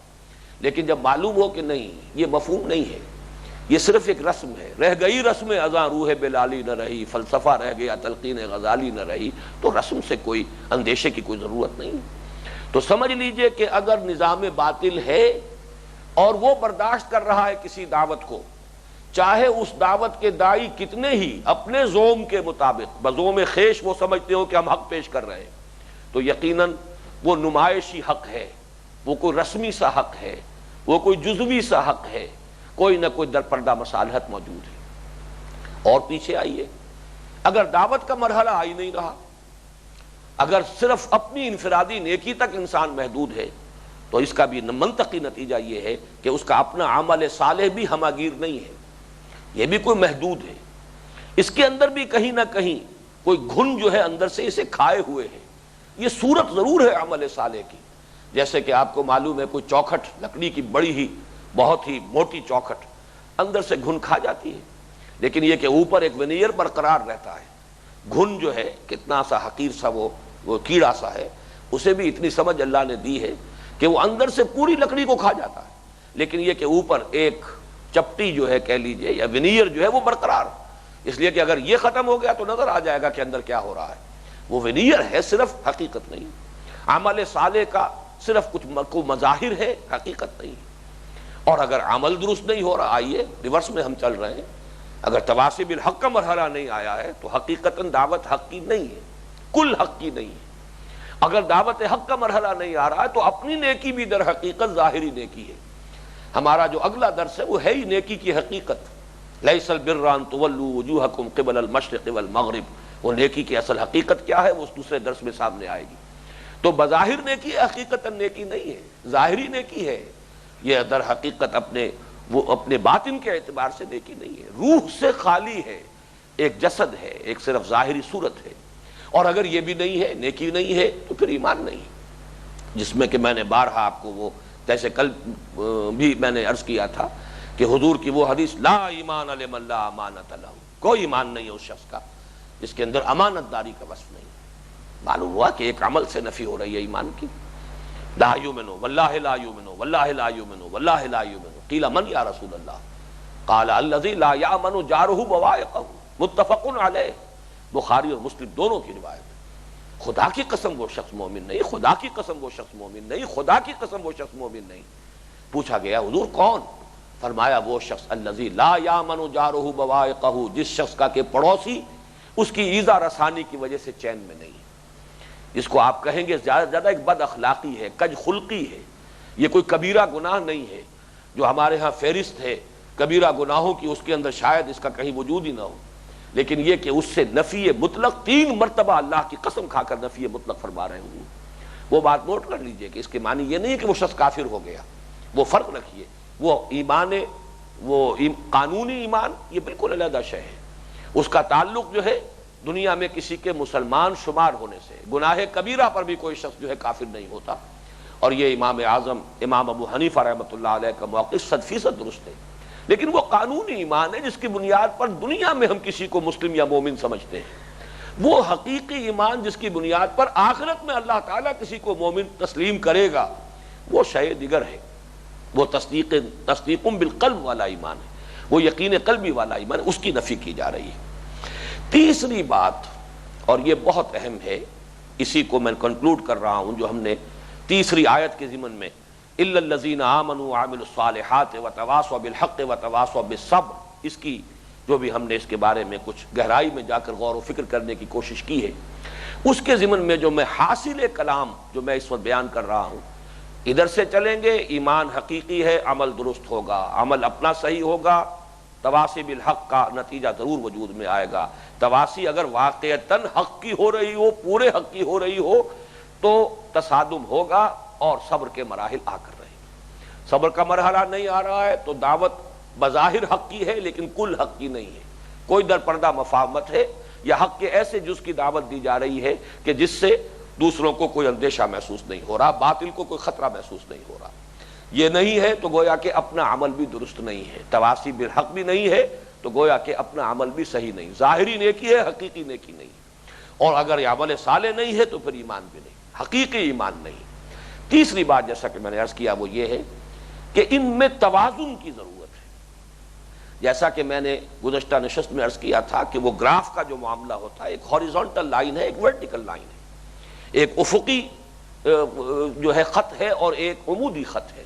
لیکن جب معلوم ہو کہ نہیں یہ مفہوم نہیں ہے، یہ صرف ایک رسم ہے، رہ گئی رسم اذاں روح بلالی نہ رہی، فلسفہ رہ گیا تلقین غزالی نہ رہی، تو رسم سے کوئی اندیشے کی کوئی ضرورت نہیں. تو سمجھ لیجئے کہ اگر نظام باطل ہے اور وہ برداشت کر رہا ہے کسی دعوت کو، چاہے اس دعوت کے داعی کتنے ہی اپنے زوم کے مطابق بزوم خیش وہ سمجھتے ہو کہ ہم حق پیش کر رہے ہیں، تو یقیناً وہ نمائشی حق ہے، وہ کوئی رسمی سا حق ہے، وہ کوئی جزوی سا حق ہے، کوئی نہ کوئی درپردہ مصالحت موجود ہے. اور پیچھے آئیے، اگر دعوت کا مرحلہ آ ہی نہیں رہا، اگر صرف اپنی انفرادی نیکی تک انسان محدود ہے، تو اس کا بھی منطقی نتیجہ یہ ہے کہ اس کا اپنا عمل صالح بھی ہماگیر نہیں ہے، یہ بھی کوئی محدود ہے، اس کے اندر بھی کہیں نہ کہیں کوئی گھن جو ہے اندر سے اسے کھائے ہوئے ہے. یہ صورت ضرور ہے عمل صالح کی، جیسے کہ آپ کو معلوم ہے کوئی چوکھٹ لکڑی کی بڑی ہی بہت ہی موٹی چوکھٹ اندر سے گھن کھا جاتی ہے، لیکن یہ کہ اوپر ایک ونیئر برقرار رہتا ہے. گھن جو ہے کتنا سا حقیر سا وہ کیڑا سا ہے، اسے بھی اتنی سمجھ اللہ نے دی ہے کہ وہ اندر سے پوری لکڑی کو کھا جاتا ہے، لیکن یہ کہ اوپر ایک چپٹی جو ہے کہہ لیجئے یا ونیئر جو ہے وہ برقرار، اس لیے کہ اگر یہ ختم ہو گیا تو نظر آ جائے گا کہ اندر کیا ہو رہا ہے. وہ ونیئر ہے، صرف حقیقت نہیں. عمل صالح کا صرف کچھ مظاہر ہے، حقیقت نہیں. اور اگر عمل درست نہیں ہو رہا، آئیے ریورس میں ہم چل رہے ہیں، اگر تواصی بالحق کا مرحلہ نہیں آیا ہے تو حقیقتاً دعوت حق کی نہیں ہے، کل حق کی نہیں ہے. اگر دعوت حق کا مرحلہ نہیں آ رہا ہے تو اپنی نیکی بھی در حقیقت ظاہری نیکی ہے. ہمارا جو اگلا درس ہے وہ ہے ہی نیکی کی حقیقت. لیس البر ان تولوا وجوہکم قبل المشرق والمغرب، وہ نیکی کی اصل حقیقت کیا ہے وہ اس دوسرے درس میں سامنے آئے گی. تو بظاہر نیکی حقیقتاً نیکی نہیں ہے، ظاہری نیکی ہے. یہ در حقیقت اپنے باطن کے اعتبار سے نیکی نہیں ہے، روح سے خالی ہے، ایک جسد ہے، ایک صرف ظاہری صورت ہے. اور اگر یہ بھی نہیں ہے، نیکی نہیں ہے، تو پھر ایمان نہیں، جس میں کہ میں نے بارہا آپ کو وہ جیسے کل بھی میں نے عرض کیا تھا کہ حضور کی وہ حدیث لا ایمان لمن لا امانۃ لہ، کوئی ایمان نہیں ہے اس شخص کا جس کے اندر امانت داری کا وصف نہیں۔ معلوم ہوا کہ ایک عمل سے نفی ہو رہی ہے ایمان کی۔ لا یؤمنو واللہ لا یؤمنو واللہ لا یؤمنو واللہ لا یؤمنو قیل من یا رسول اللہ قال الذی لا یأمن جارہ بوائقہ، متفق علیہ، بخاری اور مسلم دونوں کی روایت ہے۔ خدا کی قسم وہ شخص مومن نہیں، خدا کی قسم وہ شخص مومن نہیں، خدا کی قسم وہ شخص مومن نہیں۔ پوچھا گیا حضور کون؟ فرمایا وہ شخص الذی لا یامن جارہ بوائقہ، جس شخص کا کہ پڑوسی اس کی ایذا رسانی کی وجہ سے چین میں نہیں، جس کو آپ کہیں گے زیادہ سے زیادہ ایک بد اخلاقی ہے، کج خلقی ہے، یہ کوئی کبیرہ گناہ نہیں ہے جو ہمارے ہاں فہرست ہے کبیرہ گناہوں کی، اس کے اندر شاید اس کا کہیں وجود ہی نہ ہو، لیکن یہ کہ اس سے نفی مطلق 3 مرتبہ اللہ کی قسم کھا کر نفی مطلق فرما رہے ہوں، وہ بات نوٹ کر لیجئے کہ اس کے معنی یہ نہیں کہ وہ شخص کافر ہو گیا، وہ فرق رکھیے، وہ ایمان، وہ قانونی ایمان یہ بالکل علیحدہ شے ہے، اس کا تعلق جو ہے دنیا میں کسی کے مسلمان شمار ہونے سے، گناہ کبیرہ پر بھی کوئی شخص جو ہے کافر نہیں ہوتا، اور یہ امام اعظم امام ابو حنیفہ رحمۃ اللہ علیہ کا موقف 100% درست ہے۔ لیکن وہ قانونی ایمان ہے جس کی بنیاد پر دنیا میں ہم کسی کو مسلم یا مومن سمجھتے ہیں، وہ حقیقی ایمان جس کی بنیاد پر آخرت میں اللہ تعالیٰ کسی کو مومن تسلیم کرے گا، وہ شے دیگر ہے، وہ تصدیق بالقلب والا ایمان ہے، وہ یقین قلبی والا ایمان ہے، اس کی نفی کی جا رہی ہے۔ تیسری بات، اور یہ بہت اہم ہے، اسی کو میں کنکلوڈ کر رہا ہوں جو ہم نے تیسری آیت کے ضمن میں الا الذین آمنوا وعملوا الصالحات وتواصوا بالحق وتواصوا بالصبر، اس کی جو بھی ہم نے اس کے بارے میں کچھ گہرائی میں جا کر غور و فکر کرنے کی کوشش کی ہے، اس کے ضمن میں جو میں حاصل کلام جو میں اس وقت بیان کر رہا ہوں، ادھر سے چلیں گے ایمان حقیقی ہے، عمل درست ہوگا، عمل اپنا صحیح ہوگا، تواصی بالحق کا نتیجہ ضرور وجود میں آئے گا۔ تواصی اگر واقعتاً حق کی ہو رہی ہو، پورے حق کی ہو رہی ہو، تو تصادم ہوگا اور صبر کے مراحل آ کر رہے ہیں۔ صبر کا مرحلہ نہیں آ رہا ہے تو دعوت بظاہر حق کی ہے لیکن کل حق کی نہیں ہے، کوئی در پردہ مفاہمت ہے، یا حق کے ایسے جز کی دعوت دی جا رہی ہے کہ جس سے دوسروں کو کوئی اندیشہ محسوس نہیں ہو رہا، باطل کو کوئی خطرہ محسوس نہیں ہو رہا۔ یہ نہیں ہے تو گویا کہ اپنا عمل بھی درست نہیں ہے، تواصی بالحق بھی نہیں ہے تو گویا کہ اپنا عمل بھی صحیح نہیں، ظاہری نیکی ہے، حقیقی نیکی نہیں، اور اگر یہ عمل صالح نہیں ہے تو پھر ایمان بھی نہیں، حقیقی ایمان نہیں۔ تیسری بات جیسا کہ میں نے عرض کیا وہ یہ ہے کہ ان میں توازن کی ضرورت ہے، جیسا کہ میں نے گزشتہ نشست میں عرض کیا تھا کہ وہ گراف کا جو معاملہ ہوتا ہے، ایک ہاریزونٹل لائن ہے، ایک ورٹیکل لائن ہے، ایک افقی جو ہے خط ہے اور ایک عمودی خط ہے۔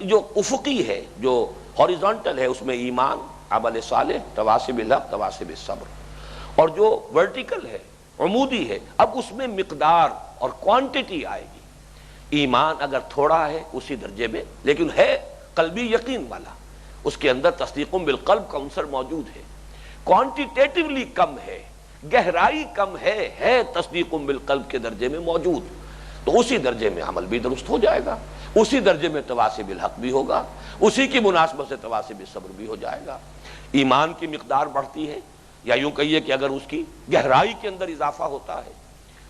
جو افقی ہے، جو ہاریزونٹل ہے، اس میں ایمان، عمل صالح، تواصی بالحق، تواصی بالصبر، اور جو ورٹیکل ہے، عمودی ہے، اب اس میں مقدار اور کوانٹٹی آئے گی۔ ایمان اگر تھوڑا ہے اسی درجے میں، لیکن ہے قلبی یقین والا، اس کے اندر تصدیق بالقلب کا عنصر موجود ہے، کوانٹیٹیٹیولی کم ہے، گہرائی کم ہے تصدیق بالقلب کے درجے میں موجود، تو اسی درجے میں عمل بھی درست ہو جائے گا، اسی درجے میں تواصی بالحق بھی ہوگا، اسی کی مناسبت سے تواصی بالصبر بھی ہو جائے گا۔ ایمان کی مقدار بڑھتی ہے، یا یوں کہیے کہ اگر اس کی گہرائی کے اندر اضافہ ہوتا ہے،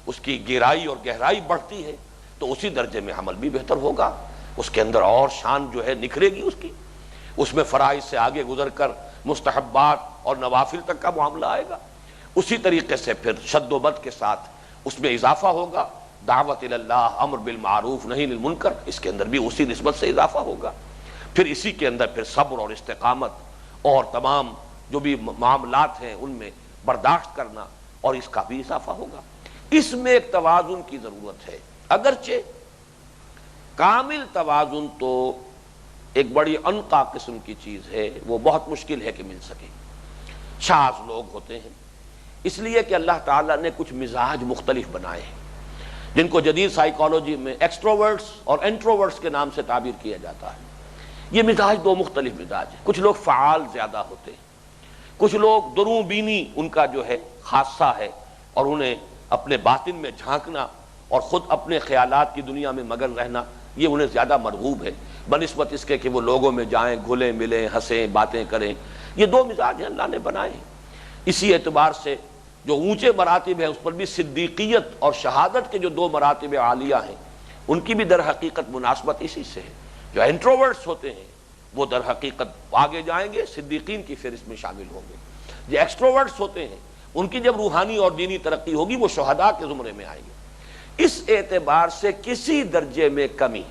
اس کی گہرائی اور گہرائی بڑھتی ہے تو اسی درجے میں عمل بھی بہتر ہوگا، اس کے اندر اور شان جو ہے نکھرے گی، اس میں فرائض سے آگے گزر کر مستحبات اور نوافل تک کا معاملہ آئے گا، اسی طریقے سے پھر شد و بد کے ساتھ اس میں اضافہ ہوگا، دعوت اللہ، امر بالمعروف نہی عن المنکر، اس کے اندر بھی اسی نسبت سے اضافہ ہوگا، پھر اسی کے اندر پھر صبر اور استقامت اور تمام جو بھی معاملات ہیں ان میں برداشت کرنا، اور اس کا بھی اضافہ ہوگا۔ اس میں ایک توازن کی ضرورت ہے، اگرچہ کامل توازن تو ایک بڑی انقا قسم کی چیز ہے، وہ بہت مشکل ہے کہ مل سکے، شاذ لوگ ہوتے ہیں، اس لیے کہ اللہ تعالیٰ نے کچھ مزاج مختلف بنائے ہیں جن کو جدید سائیکالوجی میں ایکسٹروورٹس اور انٹروورٹس کے نام سے تعبیر کیا جاتا ہے۔ یہ مزاج دو مختلف مزاج ہیں، کچھ لوگ فعال زیادہ ہوتے ہیں، کچھ لوگ دروں بینی ان کا جو ہے خاصہ ہے، اور انہیں اپنے باطن میں جھانکنا اور خود اپنے خیالات کی دنیا میں مگن رہنا یہ انہیں زیادہ مرغوب ہے بنسبت اس کے کہ وہ لوگوں میں جائیں، گھلیں ملیں، ہنسیں، باتیں کریں۔ یہ دو مزاج ہیں اللہ نے بنائے ہیں، اسی اعتبار سے جو اونچے مراتب ہیں اس پر بھی صدیقیت اور شہادت کے جو دو مراتب عالیہ ہیں ان کی بھی در حقیقت مناسبت اسی سے ہے۔ جو انٹروورٹس ہوتے ہیں وہ در حقیقت آگے جائیں گے، صدیقین کی فہرست میں شامل ہوں گے۔ جو ایکسٹروورٹس ہوتے ہیں ان کی جب روحانی اور دینی ترقی ہوگی وہ شہداء کے زمرے میں آئیں گے۔ اس اعتبار سے کسی درجے میں کمی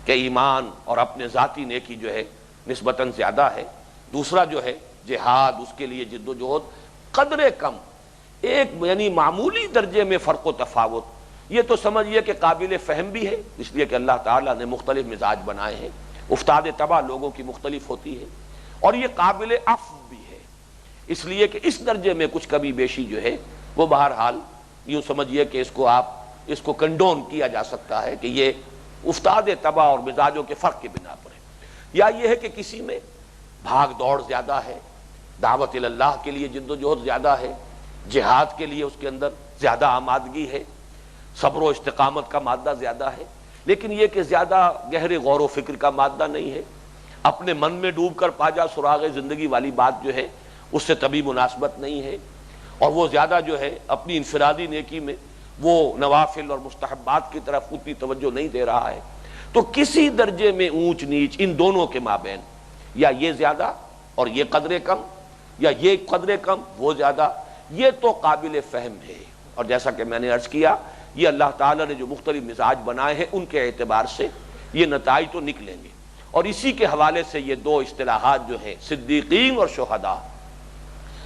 کہ ایمان اور اپنے ذاتی نیکی جو ہے نسبتاً زیادہ ہے، دوسرا جو ہے جہاد، اس کے لیے جد و جہد قدر کم، ایک یعنی معمولی درجے میں فرق و تفاوت، یہ تو سمجھیے کہ قابل فہم بھی ہے، اس لیے کہ اللہ تعالیٰ نے مختلف مزاج بنائے ہیں، افتاد طبع لوگوں کی مختلف ہوتی ہے، اور یہ قابل عفو بھی ہے، اس لیے کہ اس درجے میں کچھ کمی بیشی جو ہے وہ بہرحال یوں سمجھیے کہ اس کو کنڈون کیا جا سکتا ہے کہ یہ افتاد طبع اور مزاجوں کے فرق کی بنا پر ہے، یا یہ ہے کہ کسی میں بھاگ دوڑ زیادہ ہے، دعوت اللہ کے لیے جد و جہد زیادہ ہے، جہاد کے لیے اس کے اندر زیادہ آمادگی ہے، صبر و استقامت کا مادہ زیادہ ہے، لیکن یہ کہ زیادہ گہرے غور و فکر کا مادہ نہیں ہے، اپنے من میں ڈوب کر پاجا سراغ زندگی والی بات جو ہے اس سے طبی مناسبت نہیں ہے، اور وہ زیادہ جو ہے اپنی انفرادی نیکی میں وہ نوافل اور مستحبات کی طرف اتنی توجہ نہیں دے رہا ہے، تو کسی درجے میں اونچ نیچ ان دونوں کے مابین یا یہ زیادہ اور یہ قدر کم، یا یہ قدر کم وہ زیادہ، یہ تو قابل فہم ہے، اور جیسا کہ میں نے عرض کیا یہ اللہ تعالیٰ نے جو مختلف مزاج بنائے ہیں ان کے اعتبار سے یہ نتائج تو نکلیں گے، اور اسی کے حوالے سے یہ دو اصطلاحات جو ہیں صدیقین اور شہداء،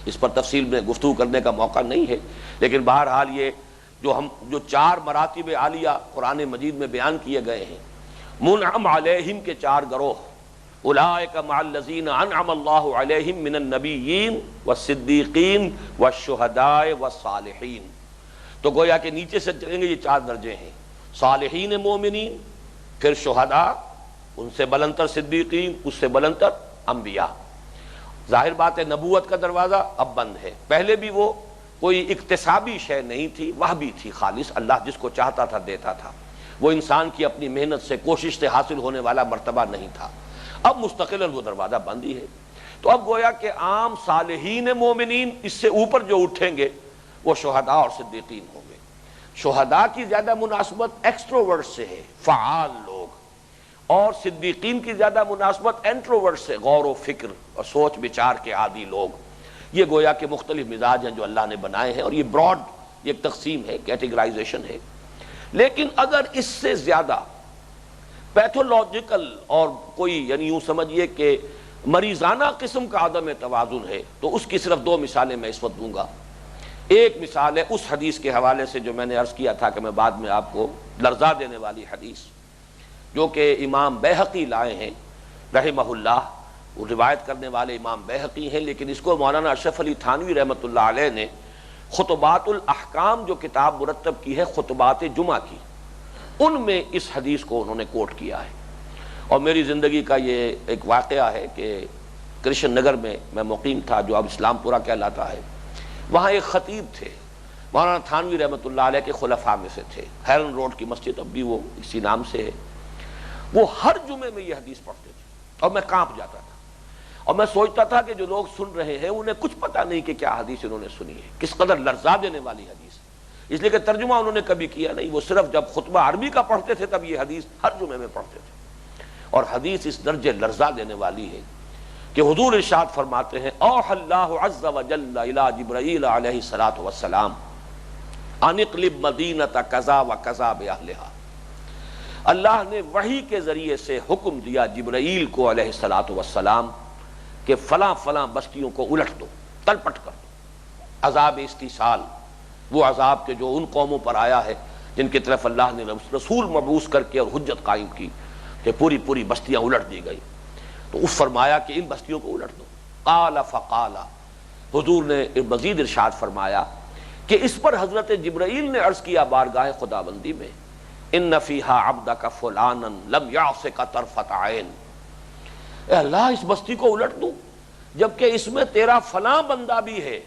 اس پر تفصیل میں گفتگو کرنے کا موقع نہیں ہے، لیکن بہرحال یہ جو چار مراتب عالیہ قرآن مجید میں بیان کیے گئے ہیں، منعم علیہم کے چار گروہ، اولئک مع الذین انعم اللہ علیہم من النبیین والصدیقین والشہداء والصالحین، تو گویا کہ نیچے سے چلیں گے یہ چار درجے ہیں، صالحین مومنین، پھر شہداء، ان سے بلندتر صدیقین، اس سے بلندتر انبیاء۔ ظاہر بات ہے نبوت کا دروازہ اب بند ہے، پہلے بھی وہ کوئی اکتسابی شے نہیں تھی، وہ بھی تھی خالص، اللہ جس کو چاہتا تھا دیتا تھا، وہ انسان کی اپنی محنت سے کوشش سے حاصل ہونے والا مرتبہ نہیں تھا، اب مستقلاً وہ دروازہ بند ہی ہے۔ تو اب گویا کہ عام صالحین مومنین اس سے اوپر جو اٹھیں گے وہ شہداء اور صدیقین ہوں گے۔ شہداء کی زیادہ مناسبت ایکسٹروورٹ سے ہے، فعال لوگ، اور صدیقین کی زیادہ مناسبت انٹروورٹ سے، غور و فکر اور سوچ بچار کے عادی لوگ۔ یہ گویا کہ مختلف مزاج ہیں جو اللہ نے بنائے ہیں، اور یہ براڈ ایک تقسیم ہے، کیٹیگرائزیشن ہے، لیکن اگر اس سے زیادہ پیتھولوجیکل اور کوئی یعنی یوں سمجھیے کہ مریضانہ قسم کا عدم توازن ہے تو اس کی صرف دو مثالیں میں اس وقت دوں گا۔ ایک مثال ہے اس حدیث کے حوالے سے جو میں نے عرض کیا تھا کہ میں بعد میں آپ کو لرزا دینے والی حدیث، جو کہ امام بیہقی لائے ہیں رحمہ اللہ، وہ روایت کرنے والے امام بیہقی ہیں، لیکن اس کو مولانا اشرف علی تھانوی رحمۃ اللہ علیہ نے خطبات الاحکام جو کتاب مرتب کی ہے خطبات جمعہ کی، ان میں اس حدیث کو انہوں نے کوٹ کیا ہے۔ اور میری زندگی کا یہ ایک واقعہ ہے کہ کرشن نگر میں مقیم تھا جو اب اسلام پورہ کہلاتا ہے، وہاں ایک خطیب تھے مولانا تھانوی رحمۃ اللہ علیہ کے خلفاء میں سے تھے، ہیرن روڈ کی مسجد اب بھی وہ اسی نام سے ہے، وہ ہر جمعے میں یہ حدیث پڑھتے تھے، اور میں کانپ جاتا تھا، اور میں سوچتا تھا کہ جو لوگ سن رہے ہیں انہیں کچھ پتہ نہیں کہ کیا حدیث انہوں نے سنی ہے، کس قدر لرزا دینے والی حدیث ہے، اس لیے کہ ترجمہ انہوں نے کبھی کیا نہیں، وہ صرف جب خطبہ عربی کا پڑھتے تھے تب یہ حدیث ہر جمعے میں پڑھتے تھے، اور حدیث اس درجے لرزا دینے والی ہے کہ حضور ارشاد فرماتے ہیں اوحى اللہ عز وجل الى جبرائیل علیہ الصلوۃ والسلام ان اقلب مدینۃ کذا وکذا باہلھا، اللہ نے وحی کے ذریعے سے حکم دیا جبرائیل کو علیہ الصلوۃ والسلام کہ فلاں فلاں بستیوں کو الٹ دو، تلپٹ کر دو، عذاب استیصال، وہ عذاب کے جو ان قوموں پر آیا ہے جن کی طرف اللہ نے رسول مبعوث کر کے اور حجت قائم کی کہ پوری پوری بستیاں الٹ دی گئی، تو اس فرمایا کہ ان بستیوں کو الٹ دو۔ قال فقال، حضور نے مزید ارشاد فرمایا کہ اس پر حضرت جبرائیل نے عرض کیا بارگاہ خداوندی میں ان فیہا عبدک فلانا لم یعصک طرفۃ عین، اے اللہ اس بستی کو الٹ دوں جبکہ اس میں تیرا فلاں بندہ بھی ہے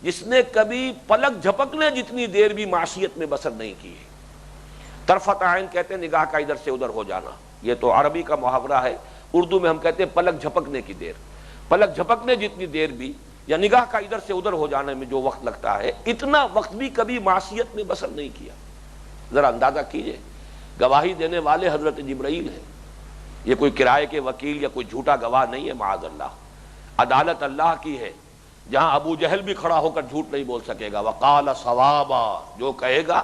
جس نے کبھی پلک جھپکنے جتنی دیر بھی معصیت میں بسر نہیں کی ہے۔ طرفۃ عین کہتے ہیں نگاہ کا ادھر سے ادھر ہو جانا، یہ تو عربی کا محاورہ ہے، اردو میں ہم کہتے ہیں پلک جھپکنے کی دیر، پلک جھپکنے جتنی دیر بھی یا نگاہ کا ادھر سے ادھر ہو جانے میں جو وقت لگتا ہے، اتنا وقت بھی کبھی معصیت میں بسر نہیں کیا۔ ذرا اندازہ کیجئے، گواہی دینے والے حضرت جبرائیل ہیں، یہ کوئی کرائے کے وکیل یا کوئی جھوٹا گواہ نہیں ہے، معاذ اللہ۔ عدالت اللہ کی ہے، جہاں ابو جہل بھی کھڑا ہو کر جھوٹ نہیں بول سکے گا۔ وقال صوابا، جو کہے گا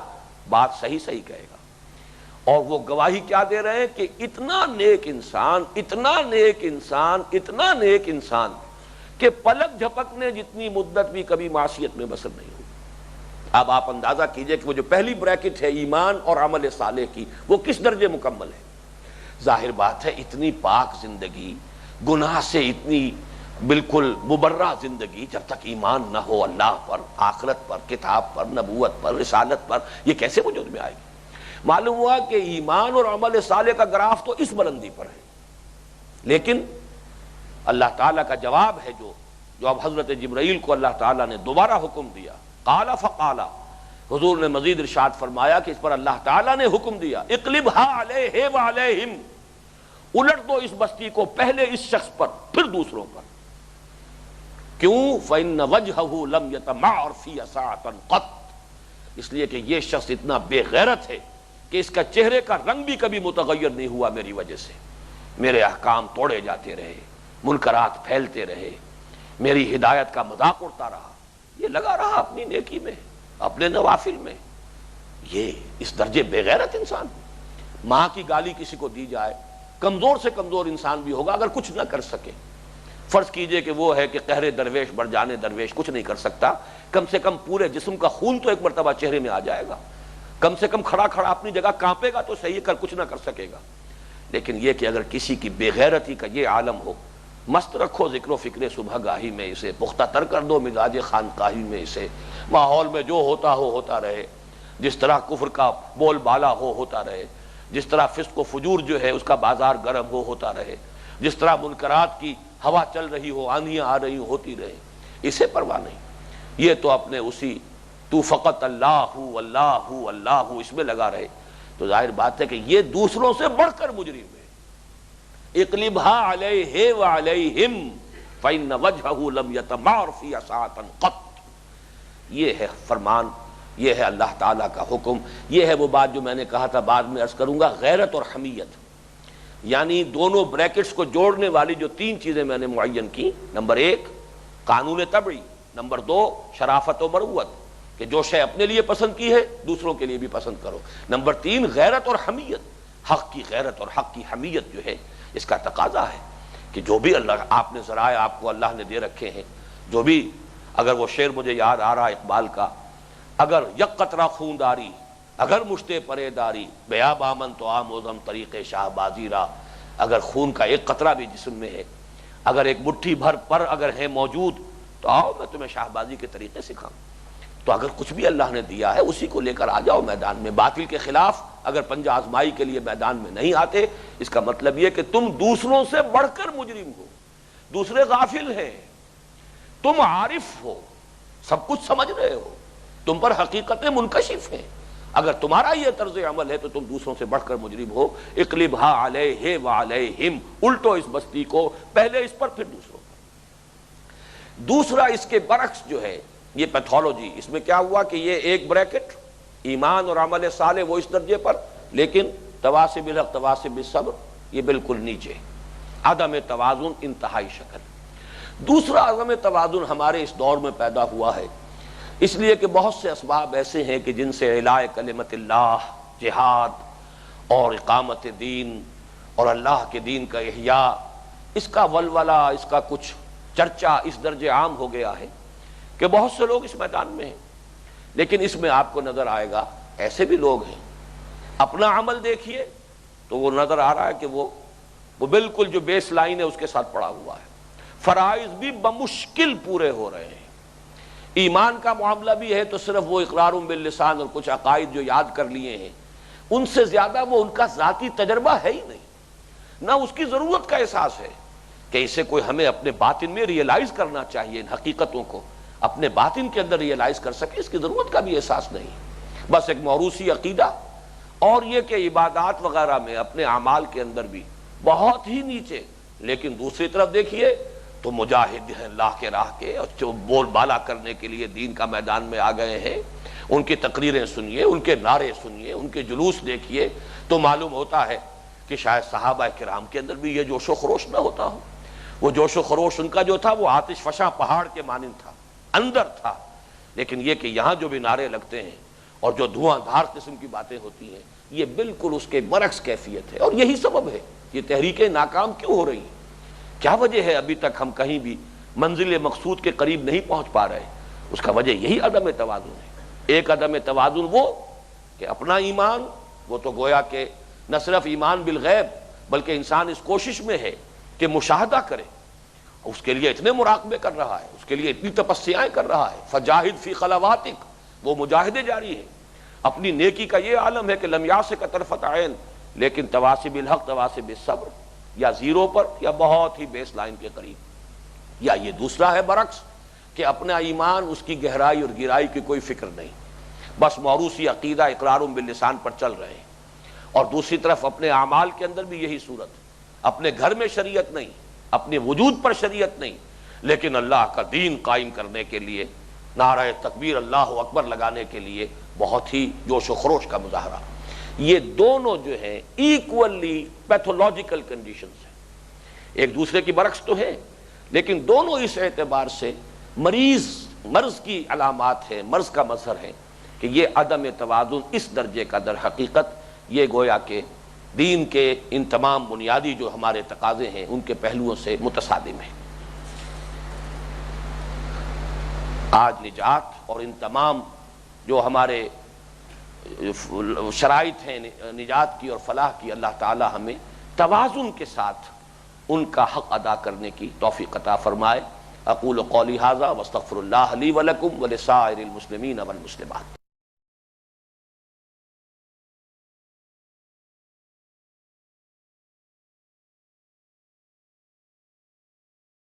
بات صحیح صحیح کہے گا۔ اور وہ گواہی کیا دے رہے ہیں کہ اتنا نیک انسان، اتنا نیک انسان، اتنا نیک انسان کہ پلک جھپکنے جتنی مدت بھی کبھی معصیت میں بسر نہیں ہوئی۔ اب آپ اندازہ کیجئے کہ وہ جو پہلی بریکٹ ہے ایمان اور عمل صالح کی، وہ کس درجے مکمل ہے۔ ظاہر بات ہے اتنی پاک زندگی، گناہ سے اتنی بالکل مبرہ زندگی، جب تک ایمان نہ ہو اللہ پر، آخرت پر، کتاب پر، نبوت پر، رسالت پر، یہ کیسے وجود میں آئے گی؟ معلوم ہوا کہ ایمان اور عمل صالح کا گراف تو اس بلندی پر ہے، لیکن اللہ تعالیٰ کا جواب ہے جو اب حضرت جبرائیل کو اللہ تعالیٰ نے دوبارہ حکم دیا، قال فقال، حضور نے مزید ارشاد فرمایا کہ اس پر اللہ تعالیٰ نے حکم دیا، اقلبها علیہ وعلیہم، الٹ دو اس بستی کو، پہلے اس شخص پر پھر دوسروں پر۔ کیوں؟ فإن وجہہ لم یتمعر فی ساعۃ قط، اس لیے کہ یہ شخص اتنا بے غیرت ہے کہ اس کا چہرے کا رنگ بھی کبھی متغیر نہیں ہوا میری وجہ سے۔ میرے احکام توڑے جاتے رہے، منکرات پھیلتے رہے، میری ہدایت کا مذاق اڑتا رہا، یہ لگا رہا اپنی نیکی میں، اپنے نوافل میں۔ یہ اس درجے بے غیرت انسان، ماں کی گالی کسی کو دی جائے، کمزور سے کمزور انسان بھی ہوگا اگر کچھ نہ کر سکے، فرض کیجئے کہ وہ ہے کہ قہر درویش بڑھ جانے درویش کچھ نہیں کر سکتا، کم سے کم پورے جسم کا خون تو ایک مرتبہ چہرے میں آ جائے گا، کم سے کم کھڑا کھڑا اپنی جگہ کانپے گا تو صحیح، کر کچھ نہ کر سکے گا۔ لیکن یہ کہ اگر کسی کی بے غیرتی کا یہ عالم ہو، مست رکھو ذکر و فکر صبح گاہی میں اسے، پختہ تر کر دو مزاج خانقاہی میں اسے، ماحول میں جو ہوتا ہو ہوتا رہے، جس طرح کفر کا بول بالا ہو ہوتا رہے، جس طرح فسق و فجور جو ہے اس کا بازار گرم ہو ہوتا رہے، جس طرح منکرات کی ہوا چل رہی ہو، آندھیاں آ رہی ہوتی رہے، اسے پرواہ نہیں۔ یہ تو اپنے اسی تو فقط اللہ اللہ اللہ اس میں لگا رہے، تو ظاہر بات ہے کہ یہ دوسروں سے بڑھ کر مجرم ہے۔ اقلبها علیہ وعلیہم فإن وجہہ لم یتمعر فی ساعۃ قط، یہ ہے فرمان، یہ ہے اللہ تعالیٰ کا حکم، یہ ہے وہ بات جو میں نے کہا تھا، بعد میں عرض کروں گا، غیرت اور حمیت، یعنی دونوں بریکٹس کو جوڑنے والی جو تین چیزیں میں نے معین کی، نمبر ایک قانون طبعی، نمبر دو شرافت و مروت، کہ جو شے اپنے لیے پسند کی ہے دوسروں کے لیے بھی پسند کرو، نمبر تین غیرت اور حمیت، حق کی غیرت اور حق کی حمیت جو ہے اس کا تقاضا ہے کہ جو بھی اللہ آپ نے ذرائع آپ کو اللہ نے دے رکھے ہیں، جو بھی، اگر وہ شعر مجھے یاد آ رہا اقبال کا، اگر یک قطرہ خون داری، اگر مشتے پرے داری، بیا بامن تو آموزم طریق شاہ بازی را، اگر خون کا ایک قطرہ بھی جسم میں ہے، اگر ایک مٹھی بھر پر اگر ہے موجود، تو آؤ میں تمہیں شاہ بازی کے طریقے سکھاؤں۔ تو اگر کچھ بھی اللہ نے دیا ہے اسی کو لے کر آ جاؤ میدان میں، باطل کے خلاف اگر پنجہ آزمائی کے لیے میدان میں نہیں آتے، اس کا مطلب یہ کہ تم دوسروں سے بڑھ کر مجرم ہو، دوسرے غافل ہیں، تم عارف ہو، سب کچھ سمجھ رہے ہو، تم پر حقیقتیں منکشف ہیں، اگر تمہارا یہ طرز عمل ہے تو تم دوسروں سے بڑھ کر مجرم ہو۔ اقلبها علیہ وعلیہم، الٹو اس بستی کو، پہلے اس پر پھر دوسروں پر۔ دوسرا اس کے برعکس جو ہے یہ پیتھولوجی، اس میں کیا ہوا کہ یہ ایک بریکٹ ایمان اور عمل صالح وہ اس درجے پر، لیکن تواصی بالحق تواصی بالصبر یہ بالکل نیچے، عدم توازن انتہائی شکل۔ دوسرا عدم توازن ہمارے اس دور میں پیدا ہوا ہے اس لیے کہ بہت سے اسباب ایسے ہیں کہ جن سے اعلاء کلمت اللہ، جہاد اور اقامت دین اور اللہ کے دین کا احیاء، اس کا ولولہ، اس کا کچھ چرچا اس درجے عام ہو گیا ہے کہ بہت سے لوگ اس میدان میں ہیں۔ لیکن اس میں آپ کو نظر آئے گا ایسے بھی لوگ ہیں، اپنا عمل دیکھیے تو وہ نظر آ رہا ہے کہ وہ بالکل جو بیس لائن ہے اس کے ساتھ پڑا ہوا ہے، فرائض بھی بمشکل پورے ہو رہے ہیں، ایمان کا معاملہ بھی ہے تو صرف وہ اقرار باللسان اور کچھ عقائد جو یاد کر لیے ہیں، ان سے زیادہ وہ ان کا ذاتی تجربہ ہے ہی نہیں، نہ اس کی ضرورت کا احساس ہے کہ اسے کوئی ہمیں اپنے باطن میں ریئلائز کرنا چاہیے، ان حقیقتوں کو اپنے باطن کے اندر ریئلائز کر سکے، اس کی ضرورت کا بھی احساس نہیں، بس ایک موروثی عقیدہ، اور یہ کہ عبادات وغیرہ میں اپنے اعمال کے اندر بھی بہت ہی نیچے۔ لیکن دوسری طرف دیکھیے تو مجاہد ہیں اللہ کے راہ کے، اور جو بول بالا کرنے کے لیے دین کا میدان میں آ گئے ہیں، ان کی تقریریں سنیے، ان کے نعرے سنیے، ان کے جلوس دیکھیے، تو معلوم ہوتا ہے کہ شاید صحابہ کرام کے اندر بھی یہ جوش و خروش نہ ہوتا ہو۔ وہ جوش و خروش ان کا جو تھا وہ آتش فشاں پہاڑ کے مانند تھا، اندر تھا، لیکن یہ کہ یہاں جو بھی نعرے لگتے ہیں اور جو دھواں دھار قسم کی باتیں ہوتی ہیں، یہ بالکل اس کے برعکس کیفیت ہے۔ اور یہی سبب ہے یہ تحریکیں ناکام کیوں ہو رہی ہیں، کیا وجہ ہے ابھی تک ہم کہیں بھی منزل مقصود کے قریب نہیں پہنچ پا رہے؟ اس کا وجہ یہی عدم توازن ہے۔ ایک عدم توازن وہ کہ اپنا ایمان، وہ تو گویا کہ نہ صرف ایمان بالغیب بلکہ انسان اس کوشش میں ہے کہ مشاہدہ کرے، اس کے لیے اتنے مراقبے کر رہا ہے، اس کے لیے اتنی تپسیائیں کر رہا ہے، فجاہد فی خلواتک، وہ مجاہدے جاری ہیں۔ اپنی نیکی کا یہ عالم ہے کہ لم یاسک طرفۃ عین، لیکن تواصی بالحق تواصی بالصبر، یا زیرو پر یا بہت ہی بیس لائن کے قریب۔ یا یہ دوسرا ہے برعکس کہ اپنا ایمان، اس کی گہرائی اور گہرائی کی کوئی فکر نہیں، بس موروثی عقیدہ اقرار باللسان پر چل رہے ہیں۔ اور دوسری طرف اپنے اعمال کے اندر بھی یہی صورت، اپنے گھر میں شریعت نہیں، اپنے وجود پر شریعت نہیں، لیکن اللہ کا دین قائم کرنے کے لیے نعرہ تکبیر اللہ اکبر لگانے کے لیے بہت ہی جوش و خروش کا مظاہرہ۔ یہ دونوں جو ہیں ایکولی پیتھولوجیکل کنڈیشنز ہیں، ایک دوسرے کی برعکس تو ہیں، لیکن دونوں اس اعتبار سے مرض کی علامات ہیں، مرض کا مظہر ہے کہ یہ عدم توازن اس درجے کا در حقیقت یہ گویا کہ دین کے ان تمام بنیادی جو ہمارے تقاضے ہیں ان کے پہلوؤں سے متصادم ہے۔ آج نجات اور ان تمام جو ہمارے شرائط ہیں نجات کی اور فلاح کی، اللہ تعالی ہمیں توازن کے ساتھ ان کا حق ادا کرنے کی توفیق عطا فرمائے۔ اقول قولی ھذا واستغفر اللہ لی ولکم ولسائر المسلمین والمسلمات۔